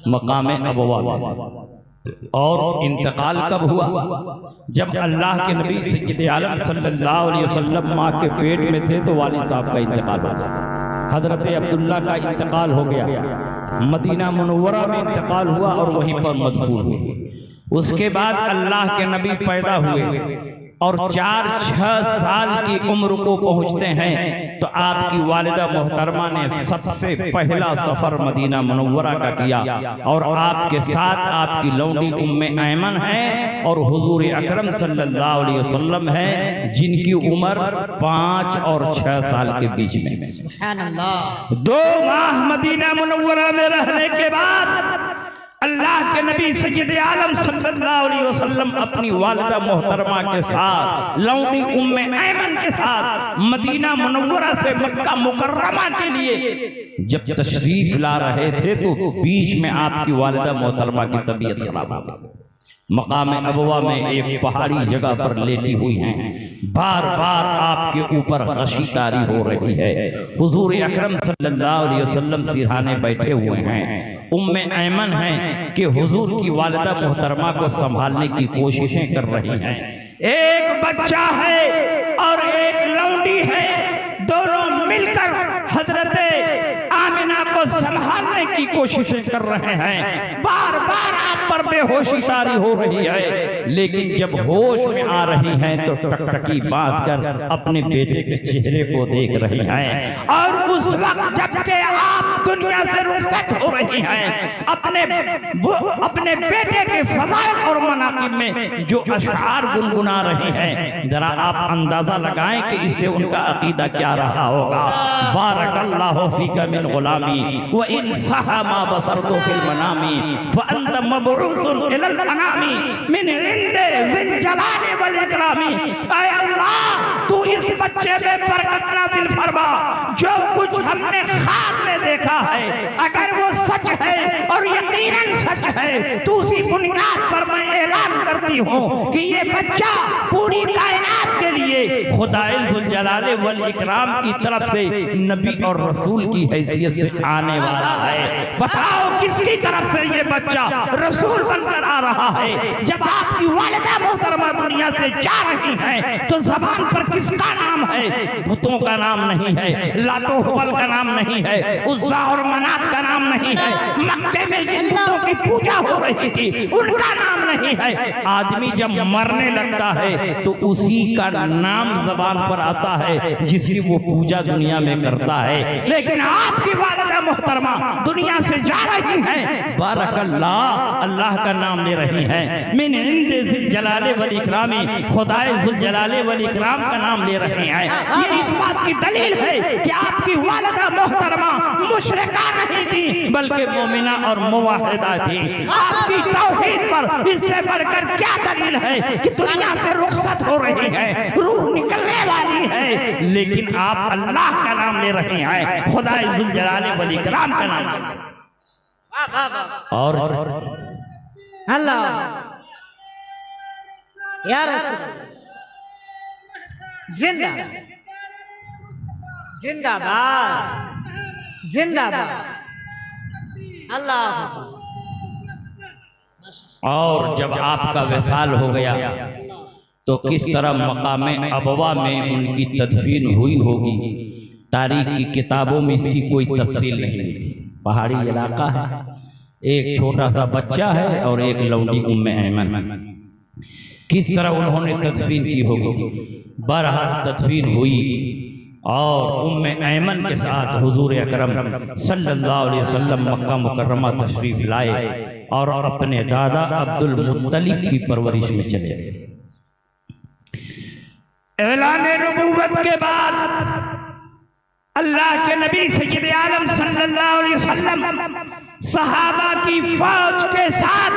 मकाम अबवा में। और इंतकाल कब हुआ? जब अल्लाह के नबी सय्यद आलम सल्लल्लाहु अलैहि वसल्लम माँ के पेट में थे तो वालिद साहब का इंतकाल हो गया। हजरत अब्दुल्ला का इंतकाल हो गया, मदीना मुनव्वरा में इंतकाल हुआ और वहीं पर मदफून हुए। उसके बाद अल्लाह के नबी पैदा हुए और 4-6 साल की उम्र को पहुंचते हैं तो आपकी वालिदा मोहतरमा ने सबसे पहला सफर मदीना मुनव्वरा का किया। और आपके साथ आपकी लौंडी उम्मे ऐमन है और हुजूर अकरम सल्लल्लाहु अलैहि वसल्लम है, जिनकी उम्र 5 और 6 साल के बीच में। सुभान अल्लाह। 2 माह मदीना मुनव्वरा में रहने के बाद अल्लाह के नबी सय्यद आलम सल्लल्लाहु अलैहि वसल्लम अपनी वालिदा मोहतरमा के साथ लौंडी उम्मे ऐमन के साथ मदीना मुनव्वरा से मक्का मुकर्रमा के लिए जब तशरीफ ला रहे थे तो बीच में आपकी वालिदा मोहतरमा की तबीयत खराब हो गई। मकाम अबवा में एक पहाड़ी जगह पर लेटी हुई हैं, बार बार आपके ऊपर गशी तारी हो रही है। हुजूर अकरम सल्लल्लाहु अलैहि वसल्लम सिरहाने बैठे हुए हैं। उम्मे ऐमन हैं कि हुजूर की वालिदा मोहतरमा को संभालने की कोशिशें कर रही हैं। एक बच्चा है और एक लौंडी है, दोनों मिलकर हजरत आमिना को को संभालने की कोशिशें कर रहे हैं, बार बार आप पर बेहोशी तारी हो रही है, लेकिन जब होश में आ रही हैं तो टकटकी बांध कर अपने बेटे के चेहरे को देख रही हैं। और उस वक्त जबकि आप दुनिया से रुखसत हो रही हैं, अपने बेटे के फज़ाइल और मनाक़िब में जो अशआर गुनगुना रही हैं, जरा आप अंदाजा लगाएं कि इससे उनका अकीदा क्या रहा होगा। बारकल्लाहु फीका मिन गुलामी व इन सहा मा बसरतु फिल मनामी फ अंत मबऊसुन इलल अनामी मिन इंदे ज़िल जलाली वल इकरामी। ऐ अल्लाह, तू इस बच्चे में बरकत नाज़िल फरमा। जो कुछ हमने ख्वाब में देखा है, अगर वो सच है और यकीनन सच है, तो उसी बुनियाद पर मैं ऐलान करती हूँ कि ये बच्चा पूरी कायनात के लिए खुदाए ज़ुल जलाले वल इकराम की तरफ से नबी और रसूल की हैसियत से आने वाला है। बताओ किसकी तरफ से ये बच्चा रसूल बनकर आ रहा है? जब आपकी वालिदा मोहतरमा दुनिया से जा रही हैं तो ज़बान पर किसका नाम है? बुतों का नाम नहीं है, लातो हुबल का नाम नहीं है, उज़्ज़ा और मनात का नाम नहीं है, मक्के में जिन बुतों की पूजा हो रही थी उनका नाम नहीं है। आदमी जब मरने लगता है तो उसी का नाम ज़बान पर आता है जिसकी वो पूजा दुनिया में करता है। लेकिन आपकी वालिदा मोहतरमा दुनिया से जा रही हैं, बारकल्लाह, अल्लाह का नाम ले रही हैं, मिन इंदे ज़िल जलाले वल इकरामी, खुदाए ज़ुल जलाले वल इकराम का नाम ले रहे हैं। ये इस बात की दलील है कि आपकी वालिदा मोहतरमा मुशरिका नहीं थी बल्कि मोमिना और मुवाहिदा थी। आपकी तौहीद पर इससे बढ़कर क्या दलील है कि दुनिया से रुखसत हो रही है, रूह निकलने वाली है, लेकिन आप अल्लाह का नाम ले रहे हैं, खुदाए ज़ुल जलाले वल इकराम का नाम। और अल्लाह या रसूल जिंदा जिंदाबाद जिंदाबाद अल्लाह। और जब आपका विसाल हो गया तो किस तरह मकामे अबवा में उनकी तदफीन हुई होगी, तारीख की किताबों में इसकी कोई तफसील नहीं मिलती। पहाड़ी इलाका है, एक छोटा सा बच्चा है और एक लौंडी उम्मे ऐमन, किस तरह उन्होंने तदफीन की होगी। बहरहाल तदफीन हुई और उम्मे ऐमन के साथ हुजूर अकरम सल्लल्लाहु अलैहि वसल्लम मक्का मुकर्रमा तशरीफ लाए और अपने दादा अब्दुल मुत्तलिब की परवरिश में चले गए। ऐलान नबूवत के बाद अल्लाह के नबी सय्यद आलम सल्लल्लाहु अलैहि वसल्लम सहाबा की फौज के साथ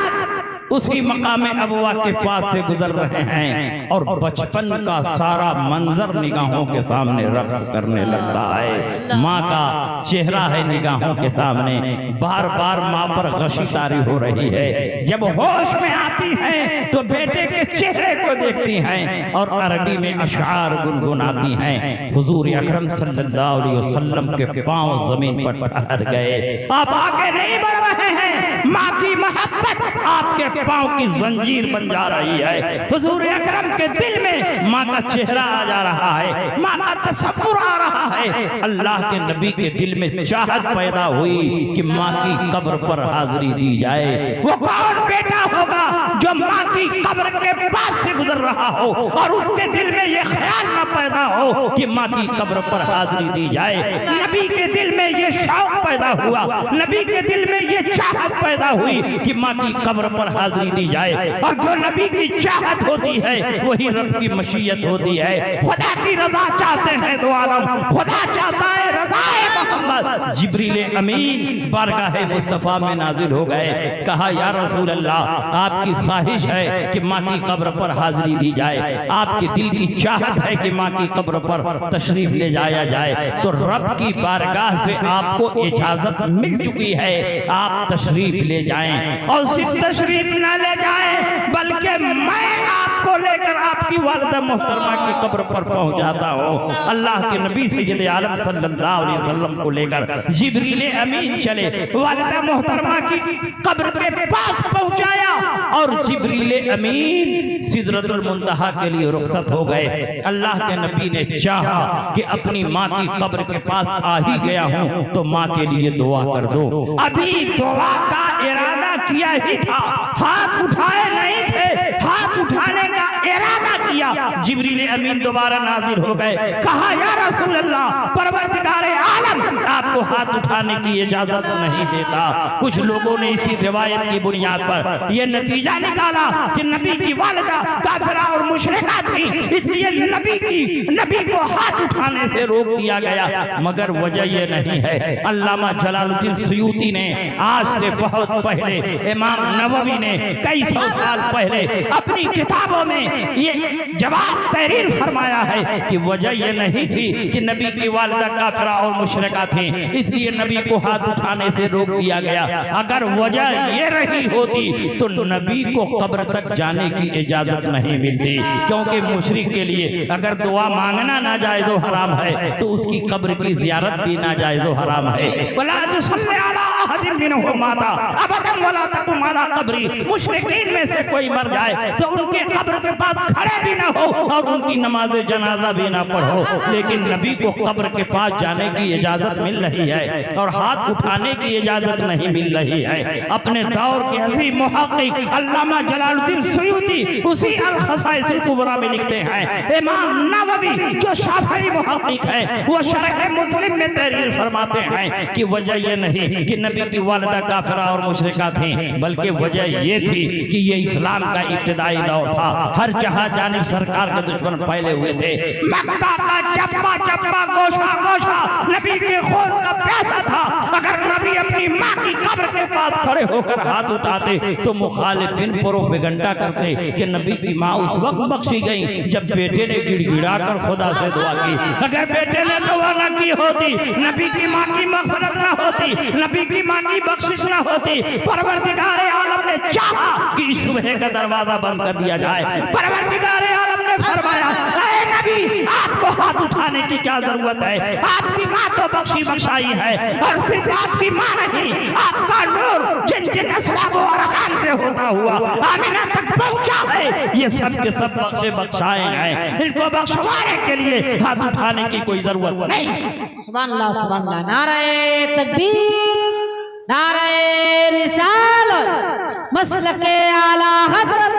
उसी मकाम अबवा के पास से गुजर रहे हैं और बचपन का सारा मंजर निगाहों के सामने रक्स करने लगता है। माँ का चेहरा है निगाहों के सामने, बार बार माँ पर गशी तारी हो रही है। जब होश में आती हैं तो बेटे के चेहरे को देखती हैं और अरबी में अशआर गुनगुनाती हैं। हुजूर अकरम सल्लल्लाहु अलैहि वसल्लम के पांव जमीन पर ठहर गए। आप आगे नहीं बढ़ रहे हैं, माँ की मोहब्बत आपके पांव की जंजीर बन जा रही है। हुजूर अकरम के दिल में माँ का चेहरा आ जा रहा है, माँ का तसव्वुर आ रहा है। अल्लाह के नबी के दिल में चाहत पैदा हुई कि माँ की कब्र पर हाजिरी दी जाए। वो कौन बेटा होगा जो माँ की कब्र के पास से गुजर रहा हो और उसके दिल में ये ख्याल ना पैदा हो कि माँ की कब्र पर हाजिरी दी जाए। नबी के दिल में ये शौक पैदा हुआ, नबी के दिल में ये चाहत पैदा हुई कि माँ की कब्र पर हाजिरी दी जाए। और जो नबी की चाहत होती है वही रब की मशीयत होती है। खुदा की रजा चाहते हैं दो आलम, खुदा चाहता है रज़ाए मोहम्मद। जिब्रील अमीन बारगाह मुस्तफा में नाजिल हो गए, कहा या रसूल अल्लाह, आपकी ख्वाहिश है कि माँ की कब्र पर हाजिरी दी जाए, आपके दिल की चाहत है कि माँ की कब्र पर तशरीफ ले जाया जाए, तो रब की बारगाह से आपको इजाजत मिल चुकी है, आप तशरीफ ले जाएं। और सिर्फ तशरीफ न ले जाएं बल्कि मैं आप आपको लेकर आपकी वालिदा मोहतरमा की कब्र पर पहुंच जाता हूँ। अल्लाह के नबी सैयद आलम सल्लल्लाहु अलैहि वसल्लम को लेकर जिब्रील अमीन चले, वालिदा मोहतरमा की कब्र के पास पहुंचाया और जिब्रील अमीन सिदरतुल मुंतहा के लिए रुखसत हो गए। अल्लाह के नबी ने चाहा कि अपनी माँ की कब्र के पास आ ही गया हूँ तो माँ के लिए दुआ कर दो। अभी दुआ का इरादा किया ही था, हाथ उठाए नहीं थे, हाथ उठाने का इरादा किया, जिब्रील अमीन दोबारा नाजिल हो गए। कहा या रसूल अल्लाह, परवरदिगारे आलम आपको हाथ उठाने की इजाजत नहीं देता। कुछ लोगों ने इसी रिवायत की बुनियाद पर यह नतीजा निकाला कि नबी की वालिदा काफिरा और मुशरिका थी, इसलिए नबी को हाथ उठाने से रोक दिया गया। मगर वजह यह नहीं है। अल्लामा जलालुद्दीन सुयूती ने आज से बहुत पहले, इमाम नववी ने कई सौ साल पहले अपनी किताबों में ये जवाब तहरीर फरमाया है कि वजह यह नहीं थी कि नबी की वालिदा काफिरा और मुशरिका थी, इसलिए नबी को हाथ उठाने से रोक दिया गया। अगर वजह ये रही होती तो नबी को कब्र तक जाने की इजाजत नहीं मिलती, क्योंकि मुशरिक के लिए अगर दुआ मांगना नाजायज़ व हराम है तो उसकी कब्र की ज़ियारत भी नाजायज़ व हराम है। वला तुसल्ली अला अहदिन मिनहुम माता अबदन वला तकुम अला कब्री, मुशरिकीन में से कोई मर जाए तो उनके कब्र के पास खड़े भी ना हो और उनकी नमाज जनाजा भी ना पढ़ो। लेकिन नबी को कब्र के पास जाने की इजाजत मिल रही है और हाथ उठाने की इजाजत नहीं मिल रही है। अपने दौर के अजीम मुहक्किक अल्लामा जलालुद्दीन सुयूती उसी अल खसाइस कुबरा में लिखते हैं, इमाम नववी जो शाफई मुहक्किक है वो शरह मुस्लिम में तहरीर फरमाते हैं कि वजह यह नहीं कि नबी की वालिदा काफिरा और मुशरिका थी, बल्कि वजह यह थी कि ये इस्लाम का इब्तिदाई दौर था। हर जहां जानिब सरकार के दुश्मन फैले हुए थे। मक्का का चप्पा चप्पा गोशा गोशा नबी के खून का प्यासा था। अगर नबी अपनी माँ की कब्र के पास खड़े होकर हाथ उठाते तो मुखालिफिन प्रोपेगेंडा करते कि नबी की माँ उस वक्त बख्शी गई जब बेटे ने गिड़गिड़ाकर खुदा से दुआ की। अगर बेटे ने दुआ न की होती, नबी की माँ की मग़फ़िरत न होती, नबी की माँ की बख्शिश न होती। परवरदिगारे आलम ने चाहा कि इस सुबह का दरवाजा बंद कर दिया जाए। परवरदिगारे आलम ने फरमाया, ऐ नबी आपको हाथ उठाने की क्या जरूरत है, आपकी माँ तो बख्शी बख्शाई है, और सिर्फ आपकी माँ नहीं, आपका नूर जिन जिन असलाब और अरहाम से होता हुआ आमिना तक पहुंचा है, ये सब के सब बख्शे बख्शाए हैं। इनको बख्शवाने के लिए हाथ उठाने की कोई जरूरत नहीं। सुभान अल्लाह, सुभान अल्लाह। नारे तकबीर, नारे रिसालत, मसलके आला हजरत,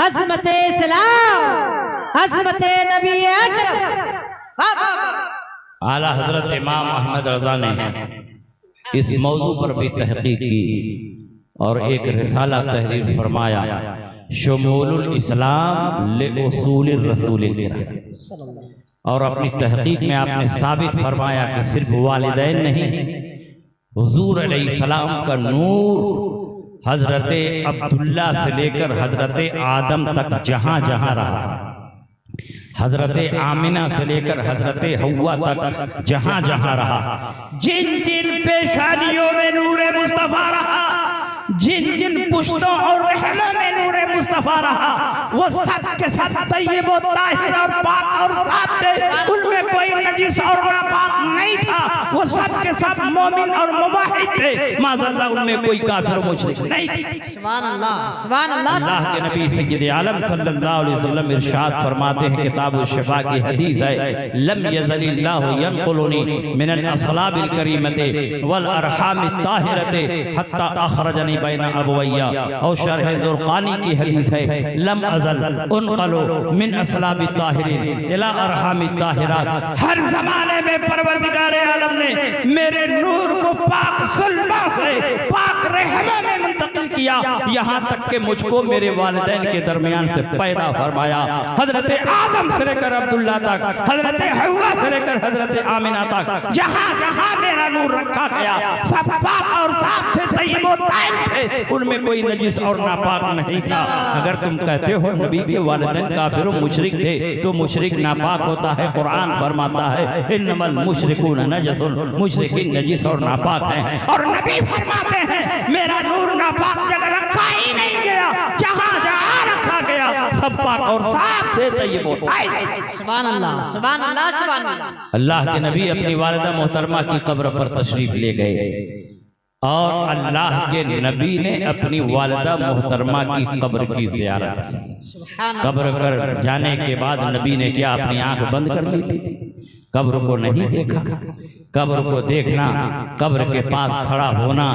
अज़मते इस्लाम, अज़मते नबी अकरम। आला हजरत इमाम अहमद रजा ने इस मौजू पर भी तहकीक की और एक रिसाला तहरीर फरमाया, शुमूलुल इस्लाम ले उसूल रसूल किराम। और अपनी तहकीक में आपने साबित फरमाया कि सिर्फ वालिदैन नहीं, हुजूर अलैहिस्सलाम का नूर हजरत अब्दुल्ला से लेकर हजरत आदम तक जहां जहां रहा, हजरत आमिना से लेकर हजरत हव्वा तक जहां जहां रहा, जिन जिन पेशानियों में नूरे मुस्तफा रहा, जिन जिन पुश्तों और रहमों में नूरे मुस्तफा रहा, वो सब के सब तय्यब और ताहिर और पाक और साफ थे। उनमें कोई नजीस और नापाक नहीं था। वो सब के सब मोमिन और मुवाहिद थे। माज़अल्लाह उनमें कोई काफिर मुशरिक नहीं थे। सुभान अल्लाह, सुभान अल्लाह। अल्लाह के नबी सय्यद आलम सल्लल्लाहु अलैहि वसल्लम इरशाद फरमाते हैं, किताब शिफा की हदीस है, लम यज़लिल्लाहु यनक़ुलुनी मिनल अस्लाबिल करीमति वल अरहामित ताहिरति हत्ता अखरजनी बैन अबवैया। और शरह ज़ुरक़ानी की हदीस है, लम अज़ल उनक़लु मिन अस्लाबित ताहिरीन इला अरहामित ताहिरात। हर जमाने में परवरदिगारे आलम ने मेरे नूर को पाक सुल्बा से पाक रहमों में मुंतकिल किया, यहाँ तक कि मुझको मेरे वालिदैन के दरमियान से पैदा फरमाया। हजरत आदम से लेकर अब्दुल्ला तक, हजरत हव्वा से लेकर हजरत आमिना तक, जहाँ जहाँ मेरा नूर रखा गया सब पाक और साफ थे, तय्यब और ताहिर थे। उनमें कोई नजीस और नापाक नहीं था। अगर तुम कहते हो नबी के वालिदैन काफिर और मुशरिक थे, तो मुशरिक नापाक होता है। कुरान फरमाता है, इन्नमल मुशरिकून नजसुन, मुशरिकीन नजीस और नापाक हैं। और नबी फरमाते हैं, मेरा नूर नापाक जगह रखा ही नहीं गया, जहाँ जहाँ रखा गया सब पाक और साफ से तय्यब होता है। सुभान अल्लाह, सुभान अल्लाह, सुभान अल्लाह। अल्लाह के नबी अपनी वालिदा मोहतरमा की कब्र पर तशरीफ ले गए और अल्लाह के नबी ने अपनी वालिदा मोहतरमा की कब्र की ज़ियारत की। कब्र पर जाने के बाद नबी ने क्या अपनी आंख बंद कर ली थी? कब्र को नहीं देखा। कब्र को देखना, कब्र के पास खड़ा होना,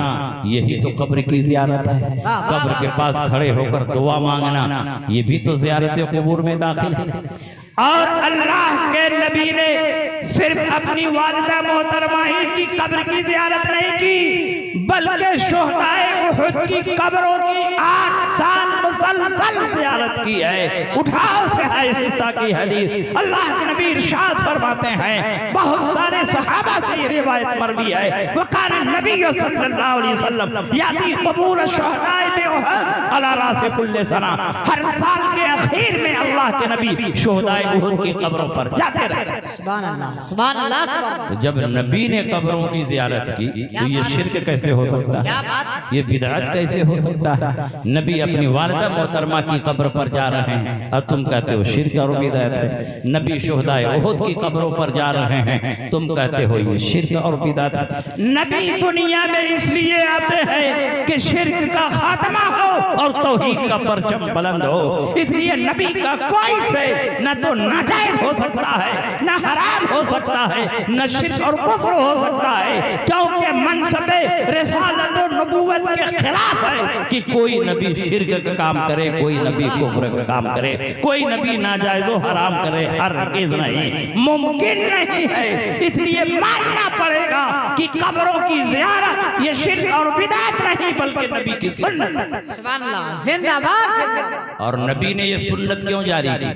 यही तो कब्र की ज़ियारत है। कब्र के पास खड़े होकर दुआ मांगना, ये भी तो ज़ियारत कबूर में दाखिल है। और अल्लाह के नबी ने सिर्फ अपनी वालिदा मोहतरमा ही की कब्र की ज़ियारत नहीं की, बल्कि शुहदाए उहुद की कब्रों की 8 साल मुसलसल ज़ियारत की है। उठाओ सहाय सित्ता की हदीस, अल्लाह के नबी इरशाद फरमाते हैं, बहुत सारे सहाबा से ये रिवायत मरवी है, वकान नबी सल्लल्लाहु अलैहि वसल्लम याती कबूर शुहदाए उहुद अला रास कुल्ले सना। हर साल के आखिर में अल्लाह के नबी शुहदाए उहुद की कब्रों पर जाते रहे। सुभान अल्लाह, सुभान अल्लाह, सुभान अल्लाह। जब नबी ने कब्रों की ज़ियारत की तो ये शिर्क कैसे हो सकता है? ये बिदअत कैसे हो सकता है? नबी अपनी वालिदा मोहतरमा की कब्र पर जा रहे हैं और तुम कहते हो शिर्क और बिदअत है। नबी शुहदाए उहुद की कब्रों पर जा रहे हैं, तुम कहते हो ये शिर्क और बिदअत है। नबी दुनिया में इसलिए आते हैं कि शिर्क का खात्मा हो और तौहीद का परचम बुलंद हो। इसलिए नबी का कोई फेल न तो नाजायज हो सकता है, न हराम हो सकता है, न शिर्क और कुफ्र हो सकता है, क्योंकि मनसबे रिसालत और नबूवत के खिलाफ है कि कोई नबी शिर्क का काम करे, कोई नबी कुफ्र का काम करे, कोई नबी नाजायज और हराम करे, हरगिज़ नहीं, मुमकिन नहीं है। इसलिए मानना पड़ेगा कि कब्रों की ज़ियारत ये शिर्क और बिदअत नहीं बल्कि नबी की सुन्नत है। सुभान अल्लाह, जिंदाबाद, जिंदाबाद। और नबी ने ये सुन्नत क्यों जारी की?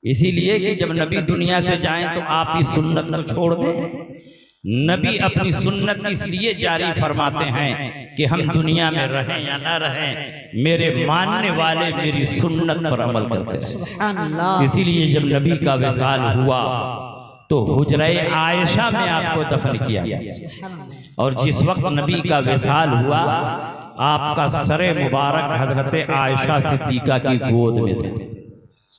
इसीलिए कि जब नबी दुनिया से जाएं तो आप इस सुन्नत को छोड़ दें। नबी अपनी सुन्नत इसलिए जारी फरमाते हैं कि हम दुनिया में रहें या ना रहें, मेरे मानने वाले मेरी सुन्नत पर अमल करते हैं। सुभान अल्लाह। इसीलिए जब नबी का विसाल हुआ तो हुजरे आयशा में आपको दफन किया गया। और जिस वक्त नबी का विसाल हुआ, आपका सरे मुबारक हजरत आयशा सिद्दीका की गोद में थे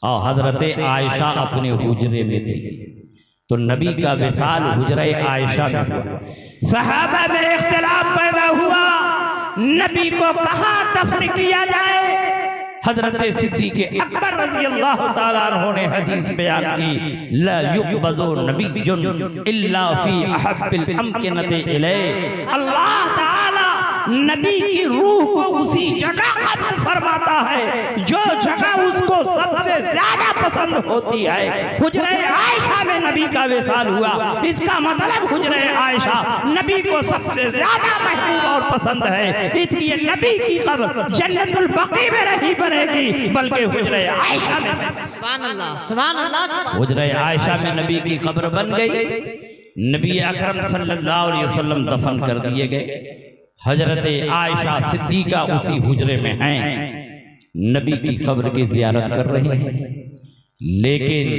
और हजरत आयशा अपने हुजरे में थी। तो नबी का विसाल हुजरे आयशा में हुआ। सहाबा में इख्तिलाफ पैदा हुआ, नबी को कहाँ दफन किया जाए। हजरत सिद्दीक़ अकबर रज़ी अल्लाह ताला अन्हु ने हदीस बयान की, ला युक़बज़ु नबिय्युन इल्ला फी अहब्बिल अमकिनति इलैहि। अल्लाह ताला नबी की रूह को उसी जगह कब्ज़ फरमाता है जो जगह उसको सबसे ज्यादा पसंद होती है। हुजरे आयशा में नबी का विसाल हुआ, इसका मतलब हुजरे आयशा नबी को सबसे ज्यादा महबूब और पसंद है। इसलिए नबी की कब्र जन्नतुल बकी में नहीं बनेगी बल्कि हुजरे आयशा में। सुभान अल्लाह, सुभान अल्लाह, सुभान। हुजरे आयशा में नबी की कब्र बन गई। नबी अकरम सल्लल्लाहु अलैहि वसल्लम दफन कर दिए गए। हजरत आयशा सिद्दीका उसी हुजरे में हैं, नबी की कब्र की ज़ियारत कर रही हैं। लेकिन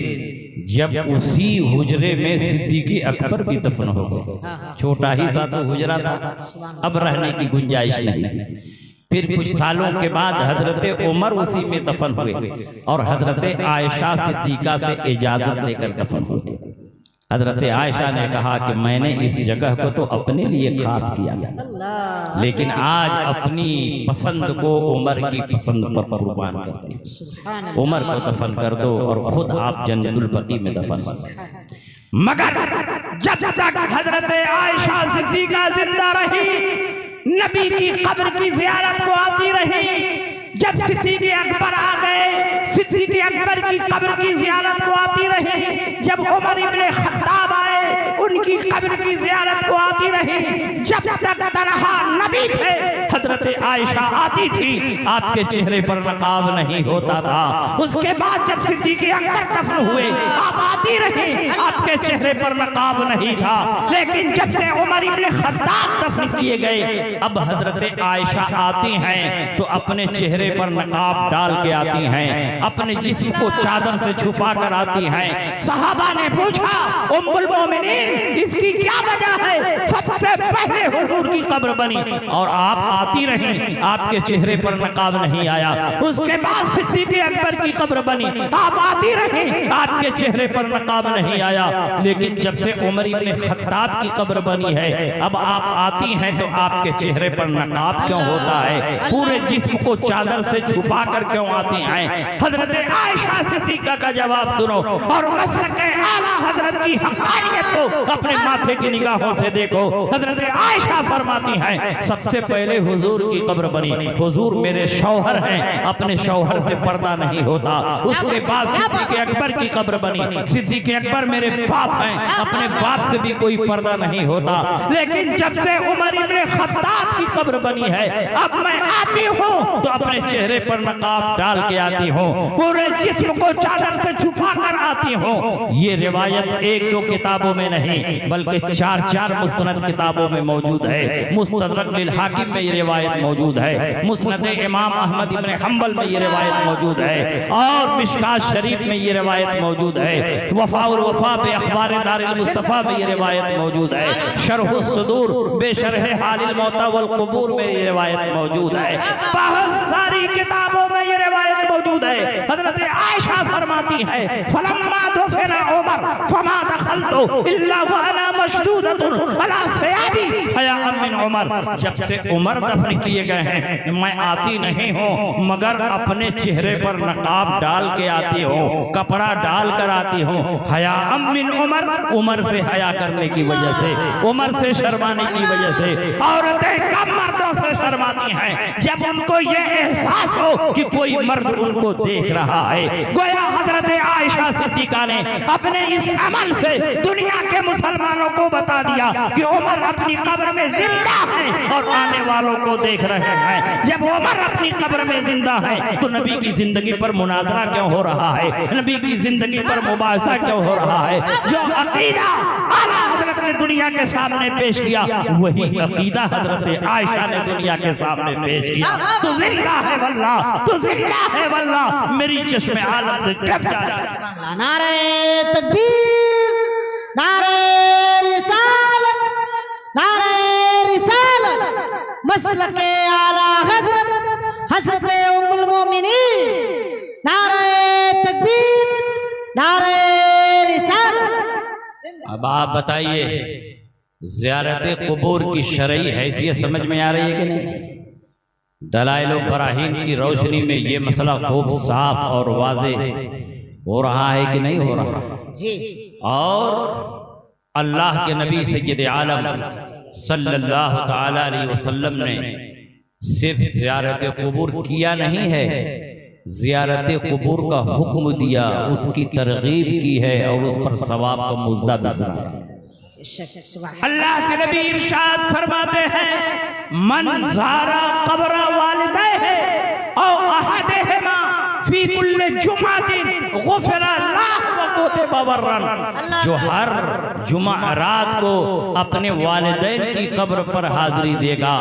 जब उसी हुजरे में सिद्दीक़ अकबर भी दफन हो गए, छोटा ही सा तो हुजरा था, अब रहने की गुंजाइश नहीं थी। फिर कुछ सालों के बाद हजरत उमर उसी में दफन हुए और हजरत आयशा सिद्दीका से इजाजत लेकर दफन हुए। हजरत आयशा ने कहा कि मैंने इस जगह को तो अपने लिए खास किया, लेकिन आज अपनी पसंद को उमर की पसंद पर कुर्बान करती हूं। उमर को दफन कर दो और खुद आप जन्नतुल बकी में दफन हो। मगर जब तक हजरत आयशा सिद्दीका जिंदा रही, नबी की कब्र की ज़ियारत को आती रही। जब सिद्दीक़ अकबर आ गए, सिद्दीक़ अकबर की कब्र की ज़ियारत को आती रही। जब उमर इब्ने खत्ताब आए, उनकी कब्र की ज़ियारत को आती रही। जब तक तनहा नबी थे, हजरत आयशा आती थी, आपके चेहरे पर नकाब नहीं होता था। उसके बाद जब सिद्दीक़ अकबर दफन हुए, आप आती रही, आपके चेहरे पर नकाब नहीं था। लेकिन जब से उमर इब्ने खत्ताब दफन किए गए, अब हजरत आयशा आती हैं तो अपने चेहरे पर नकाब डाल के आती हैं, अपने जिस्म को चादर से छुपा कर आती हैं। सहाबा ने पूछा, उम्मुल मोमिनीन, इसकी क्या वजह है? सबसे पहले हुजूर की कब्र बनी और आप आते आती रही, आपके चेहरे पर नकाब नहीं आया। उसके बाद सिद्दीक़ अकबर की कब्र बनी, आप आती रही, आपके चेहरे पर नकाब नहीं आया। लेकिन जब से उमर इब्न खत्ताब की कब्र बनी है, अब आप आती हैं तो आपके चेहरे पर नकाब क्यों होता है? पूरे जिस्म को चादर से छुपा कर क्यों आती हैं? हजरत आयशा सिद्दीक़ा का जवाब सुनो और मसलक आला हजरत की हक़ानियत को अपने माथे की निगाहों से देखो। हजरत आयशा फरमाती हैं, सबसे पहले हुजूर की कब्र बनी, हुजूर मेरे शौहर हैं, अपने शौहर से पर्दा नहीं होता। उसके बाद सिद्दीक़ अकबर की कब्र बनी, सिद्दीक़ अकबर मेरे बाप हैं, अपने बाप से भी कोई पर्दा नहीं होता। लेकिन जब से उमर इब्न खत्ताब की कब्र बनी है, अब मैं आती हूँ तो अपने चेहरे पर नकाब डाल के आती हूँ, पूरे जिस्म को चादर से छुपा कर आती हूँ। ये रिवायत एक दो किताबों में नहीं बल्कि चार चार मुस्तनद किताबों में मौजूद है। मुस्तदरक लिल हाकिम में ये रिवायत मौजूद है, मुस्नद इमाम अहमद इब्न हंबल में ये रिवायत मौजूद है, और मिशकात शरीफ में ये रिवायत मौजूद है, वफा उल वफा बे अखबार दारिल मुस्तफा में ये रिवायत मौजूद है, शरहुस सुदूर बे शरह हालिल मौता वल कुबूर में ये रिवायत मौजूद है। बहुत सारी किताबों में ये रिवायत मौजूद है। हजरत आयशा फरमाती है, फलम्मा दुफिना उमर फमा दखलतु इल्ला व अना मशदूदतुन अला सियाबी हया मिन उमर। जब से उमर दफन किए गए हैं, मैं आती नहीं हूँ मगर अपने चेहरे पर नकाब डाल के आती हूँ, कपड़ा डाल कर आती हूँ। हया मिन उमर, उमर से हया करने की वजह से, उमर से शर्माने की वजह से। औरतें कम मर्दों से शर्माती हैं जब उनको ये एहसास हो कि कोई मर्द उनको देख रहा है। गोया हजरत आयशा सिद्दीक़ा ने अपने इस अमल से दुनिया के मुसलमानों को बता दिया कि उमर अपनी कब्र में जिंदा है और आने वालों को देख रहे हैं। जब उमर अपनी कब्र में जिंदा है तो नबी की जिंदगी पर मुनाजरा क्यों हो रहा है? नबी की जिंदगी पर मुबाहिसा क्यों हो रहा है? जो अकीदा आला हजरत ने दुनिया के सामने पेश किया, वही अकीदा हजरत आयशा ने दुनिया के सामने पेश किया। तो जिंदा है वल्लाह, तो जिंदा है वल्लाह, मेरी चश्मे आलम से टप जा रही है। नारे तकबीर, नारे रिसालत, नारे रिसालत, मसलके आला हजरत हजरत उम्मुल मोमिनीन, नारे तकबीर, नारे रिसालत। अब आप बताइए, ज़ियारत क़ुबूर की शरई हैसियत समझ में आ रही है कि नहीं? दलाइल व बराहीन की रोशनी में ये मसला खूब साफ और वाज़ेह हो रहा है कि नहीं हो रहा? जी। और अल्लाह के नबी सय्यद आलम सल्लल्लाहु तआला अलैहि वसल्लम ने सिर्फ ज़ियारत क़ुबूर किया नहीं है, ज़ियारत क़ुबूर का हुक्म दिया, उसकी तरगीब की है और उस पर सवाब का मुज़दा भी सुनाया। अल्लाह के नबी इरशाद फरमाते हैं, मन ज़ारा क़ब्र वालिदैहि औ अहदिहिमा फी कुल्ल जुमातिन गुफ़िरा लहु व कुतिबा बर्रन। जो हर जुमा रात को अपने वालिदैन की कब्र पर हाजिरी देगा,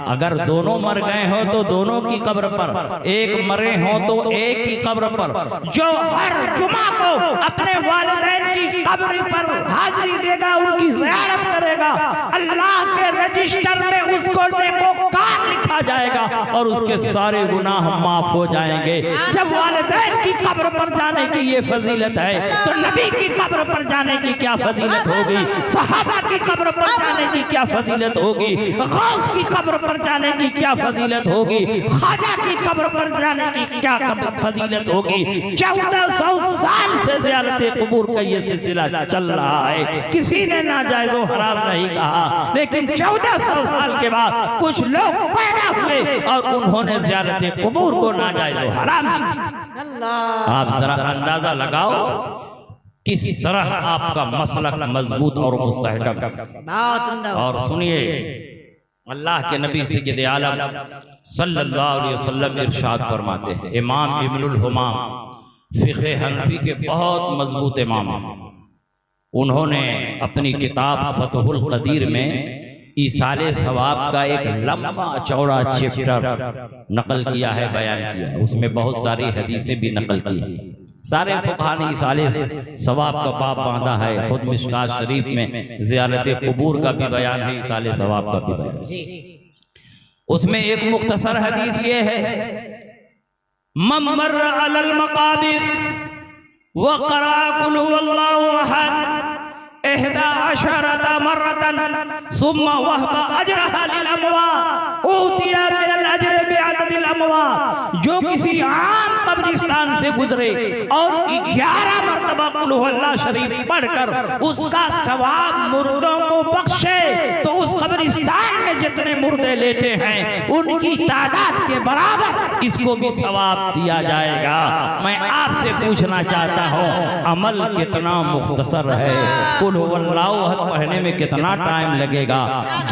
अगर दोनों मर गए हो तो दोनों की कब्र पर, एक मरे हो तो एक की कब्र पर, जो हर जुमा को अपने वालिदैन की कब्र पर हाजिरी देगा, उनकी ज़ियारत करेगा, अल्लाह के रजिस्टर में उसको नेकोकार लिखा जाएगा और उसके सारे गुनाह माफ हो जाएंगे। जब वालिदैन की कब्र पर जाने की ये फजीलत है तो नबी की कब्र पर जाने की क्या फजीलत होगी? सहाबा की कब्र पर जाने की क्या फजीलत होगी? गौस की कब्र पर जाने की क्या फजीलत होगी? ख्वाजा की कब्र पर जाने की क्या फजीलत होगी? 1400 साल से ज़ियारत क़ुबूर का ये सिलसिला चल रहा है। किसी ने नाजायज़ व हराम नहीं कहा, लेकिन 1400 साल के बाद कुछ लोग पैदा हुए और उन्होंने ज़ियारत क़ुबूर को नाजायज़ व हराम किया। आप जरा अंदाजा लगाओ किस तरह आपका मसलक मजबूत और मुस्तहकम। और सुनिए, अल्लाह के नबी सय्यद आलम सल्लल्लाहु अलैहि वसल्लम इरशाद फरमाते हैं, इमाम इब्नुल हुमाम फ़िक़्ह हनफ़ी के बहुत मजबूत इमाम, उन्होंने अपनी किताब फतहुल क़दीर में ईसाले सवाब का एक लंबा चौड़ा चैप्टर नकल किया है, बयान किया है। उसमें बहुत सारी हदीसें भी नकल की हैं। सारे फुक़हा ने ईसाले सवाब का बाब बांधा है। खुद मिशकात शरीफ में ज़ियारत क़ुबूर का भी बयान है, ईसाले सवाब का भी बयान। उसमें एक मुख्तसर हदीस ये है, मन मर्रा अलल मकाबिर व क़रा कुल हुवल्लाहु अहद 11 मर्रतन सुम्मा वहबा अजरहा लिल अमवात उतिया मिनल अजर बिअददिल अमवात। जो किसी आम कब्रिस्तान से गुजरे और 11 मरतबा कुल हुवल्लाह शरीफ पढ़कर उसका सवाब मुर्दों को बख्शे तो उस कब्रिस्तान में जितने मुर्दे लेटे हैं उनकी तादाद के बराबर इसको भी सवाब दिया जाएगा। मैं आपसे पूछना चाहता हूँ, अमल कितना मुख्तसर है। कुल हुवल्लाहु अहद पढ़ने में कितना टाइम लगेगा?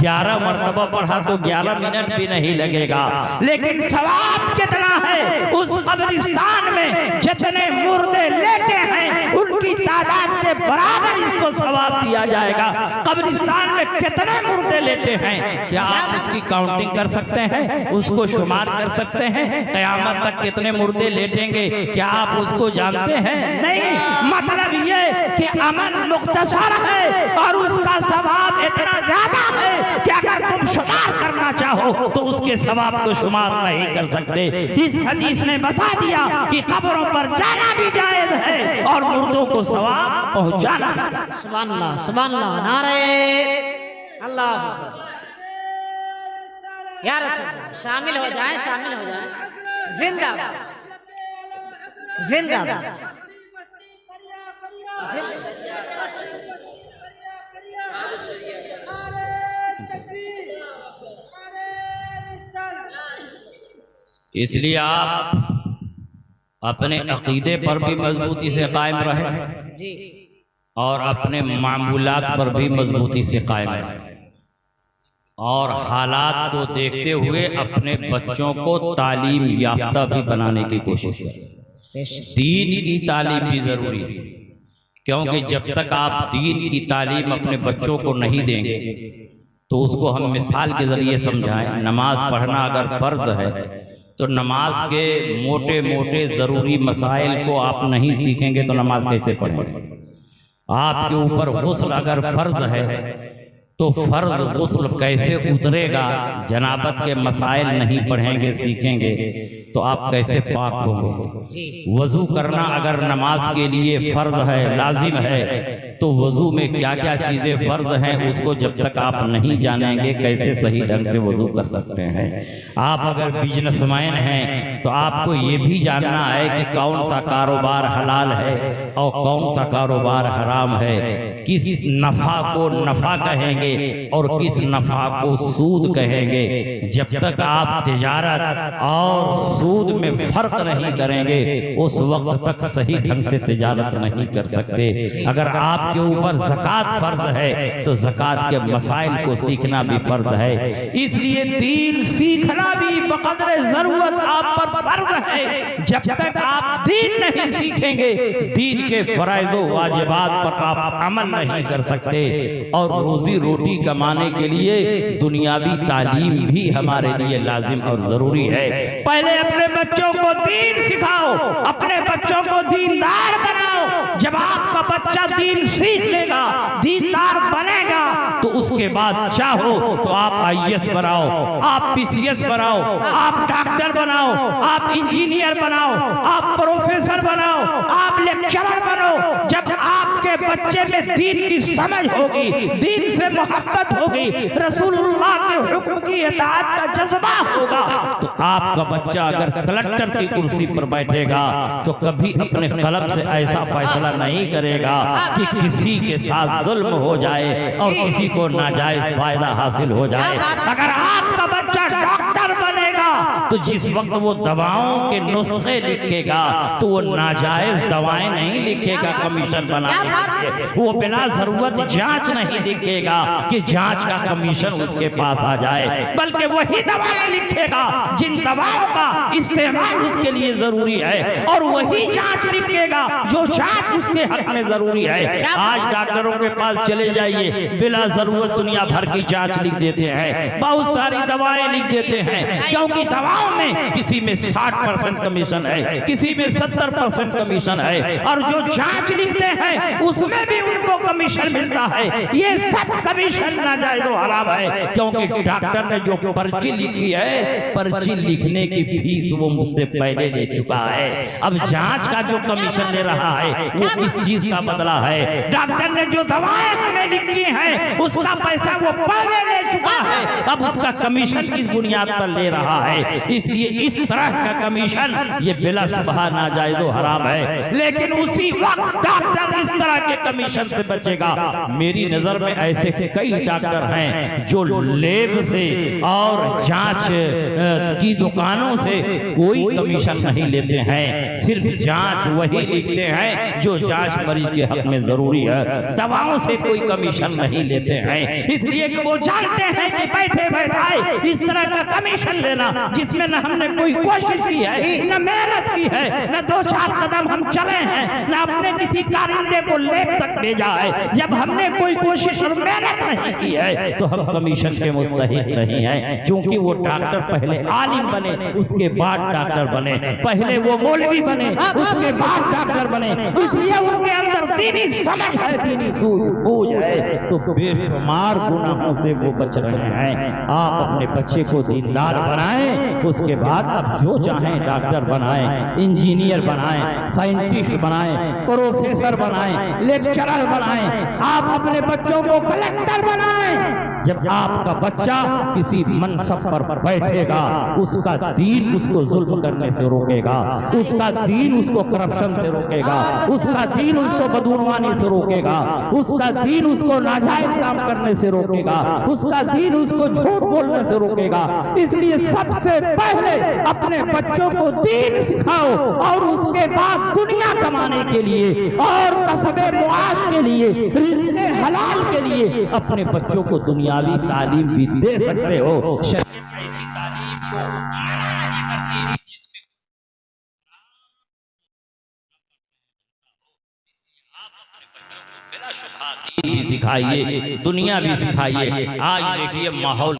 11 मरतबा पढ़ा तो 11 मिनट भी नहीं लगेगा, लेकिन सवाब कितना है। उस कब्रिस्तान में जितने मुर्दे लेटे हैं उनकी तादाद के बराबर इसको सवाब दिया जाएगा। कब्रिस्तान में कितने मुर्दे लेटे हैं, क्या आप उसकी काउंटिंग कर सकते हैं? उसको शुमार कर सकते हैं? क़यामत तक कितने मुर्दे लेटेंगे, क्या आप उसको जानते हैं? नहीं। मतलब ये कि अमल मुख्तसर है और उसका सवाब इतना ज्यादा है कि अगर तुम शुमार करना चाहो तो उसके सवाब को शुमार नहीं कर सकते। इस हदीस ने बता दिया कि कब्रों पर जाना भी जायज है और मुर्दों को सवाब पहुंचाना। सुभान अल्लाह, सुभान अल्लाह, नारे अल्लाह अकबर। या रसूल अल्लाह, शामिल हो जाएं, शामिल हो जाएं। जिंदाबाद, जिंदाबाद, इसलिए आप अपने अकीदे पर भी मजबूती से कायम रहे जी, और अपने मामूलात पर भी मजबूती से कायम रहे और हालात को देखते हुए अपने बच्चों को तालीम याफ्ता भी बनाने की कोशिश करें। दीन की तालीम भी जरूरी है, क्योंकि जब तक आप दीन की तालीम अपने बच्चों को नहीं देंगे तो उसको हम मिसाल के जरिए समझाएं। नमाज पढ़ना अगर फर्ज है तो नमाज के मोटे मोटे ज़रूरी मसाइल को आप नहीं सीखेंगे तो नमाज कैसे पढ़ेंगे? आपके ऊपर गुस्ल अगर फर्ज है तो फर्ज गुस्ल कैसे उतरेगा? जनाबत के मसाइल नहीं पढ़ेंगे सीखेंगे तो आप कैसे पाक होंगे? वजू करना अगर नमाज के लिए फर्ज है, लाजिम है, तो वजू में क्या क्या चीजें फर्ज हैं उसको जब तक आप नहीं जानेंगे कैसे सही ढंग से वजू कर सकते हैं। आप अगर बिजनेसमैन हैं तो आपको ये भी जानना है कि कौन सा कारोबार हलाल है और कौन सा कारोबार हराम है, किस नफा को नफा कहेंगे और किस नफा को सूद कहेंगे। जब तक आप तिजारत और सूद में फर्क नहीं करेंगे उस वक्त तक सही ढंग से तिजारत नहीं कर सकते। अगर आपके ऊपर ज़कात फर्ज है तो ज़कात के मसाइल को सीखना भी फर्ज है। इसलिए दीन सीखना भी बक़द्रे ज़रूरत आप पर फर्ज है। जब तक आप दीन नहीं सीखेंगे दीन के फराइज़ व वाजिबात पर आप अमल नहीं कर सकते। और रोजी रोटी कमाने के लिए दुनियावी तालीम भी हमारे लिए लाजिम और जरूरी है। पहले अपने बच्चों को दीन सिखाओ, अपने बच्चों को दीनदार बनाओ। जब आपका बच्चा दीन सीख लेगा, दीनदार बनेगा, तो उसके बाद चाहो तो आप IAS बनाओ, आप PCS बनाओ, आप डॉक्टर बनाओ, आप इंजीनियर बनाओ, आप प्रोफेसर बनाओ, आप लेक्चरर बनो। जब आपके बच्चे में दीन की समझ होगी, दीन से मोहब्बत होगी, रसूलुल्लाह के हुक्म की इताअत का जज्बा होगा, तो आपका बच्चा अगर कलेक्टर की कुर्सी पर बैठेगा तो कभी अपने कलम से ऐसा फैसला नहीं करेगा कि किसी के साथ जुल्म हो जाए और किसी को नाजायज फायदा हासिल हो जाए। अगर आपका बच्चा डॉक्टर बनेगा तो जिस वक्त वो दवाओं के नुस्खे लिखेगा तो वो नाजायज दवाएं नहीं लिखेगा कमीशन बनाने के लिए, वो बिना जरूरत जांच नहीं लिखेगा कि जांच का कमीशन उसके पास आ जाए, बल्कि वही दवाएं लिखेगा जिन दवाओं का इस्तेमाल उसके लिए जरूरी है, और वही जांच लिखेगा जो जांच उसके हक में जरूरी है। आज डॉक्टरों के पास चले जाइए, बिला जरूरत दुनिया भर की जांच लिख देते हैं, बहुत सारी दवाएं लिख देते हैं, क्योंकि दवाओं दवाओं में किसी में 60% कमीशन है, किसी में 70% कमीशन है, और जो जांच लिखते हैं उसमें भी उनको कमीशन मिलता है। ये सब कमीशन नाजायज और हराम है, क्योंकि डॉक्टर ने जो पर्ची लिखी है, पर्ची लिखने की फीस वो मुझसे पहले ले चुका है। अब जांच का जो कमीशन ले रहा है वो किस चीज का बदला है? डॉक्टर ने जो दवाएं हमें लिखी हैं उसका पैसा वो पहले ले चुका है, अब उसका कमीशन किस बुनियाद पर ले रहा है? इसलिए इस तरह का कमीशन ये बिला शुबहा नाजायज और हराम है। लेकिन उसी वक्त डॉक्टर इस तरह के कमीशन से बचेगा। मेरी नजर में ऐसे कई डॉक्टर हैं जो लेब से और जांच की दुकानों से कोई कमीशन नहीं लेते हैं, सिर्फ जांच वही लिखते हैं जो जांच मरीज के हक में जरूरी है, दवाओं से कोई कमीशन नहीं लेते हैं। इसलिए कि वो जानते हैं कि बैठे बैठाए इस तरह का कमीशन लेना, जिसमें न हमने कोई कोशिश की है, न मेहनत की है, न 2-4 कदम हम चले हैं, न अपने किसी कारिंदे को लेब तक भेजा है, जब हमने कोई कोशिश और मेहनत नहीं की है तो हम कमीशन के मुस्तहिक नहीं हैं। क्योंकि वो डॉक्टर पहले आलिम बने, उसके बाद डॉक्टर बने, पहले वो मौलवी बने, उसके बाद डॉक्टर बने, इसलिए उनके अंदर दीनी समझ है, दीनी सूझबूझ है, तो बेशुमार गुनाहों से वो बच रहे हैं। आप अपने बच्चे को दीनदार बनाएं, उसके बाद आप जो चाहें डॉक्टर बनाएं, इंजीनियर बनाएं, साइंटिस्ट बनाएं, प्रोफेसर बनाएं, लेक्चरर बनाएं, आप अपने बच्चों को कलेक्टर बनाएं। जब आपका बच्चा किसी मनसब पर बैठेगा, उसका दीन उसको जुल्म करने से रोकेगा, उसका दीन उसको करप्शन से रोकेगा, उसका दीन उसको बदूनवानी से रोकेगा, उसका दीन उसको नाजायज काम करने से रोकेगा, उसका दीन उसको झूठ बोलने से रोकेगा। इसलिए सबसे पहले अपने बच्चों को दीन सिखाओ, और उसके बाद दुनिया कमाने के लिए और कसबे मुआश के लिए, रिज़्क़े हलाल के लिए अपने बच्चों को दुनियावी तालीम भी दे सकते हो। शरीयत ऐसी तालीम को मना नहीं करती जिसमें आप अपने बच्चों को बिला शुबहा दीन भी सिखाइए, दुनिया भी सिखाइए। आज देखिए माहौल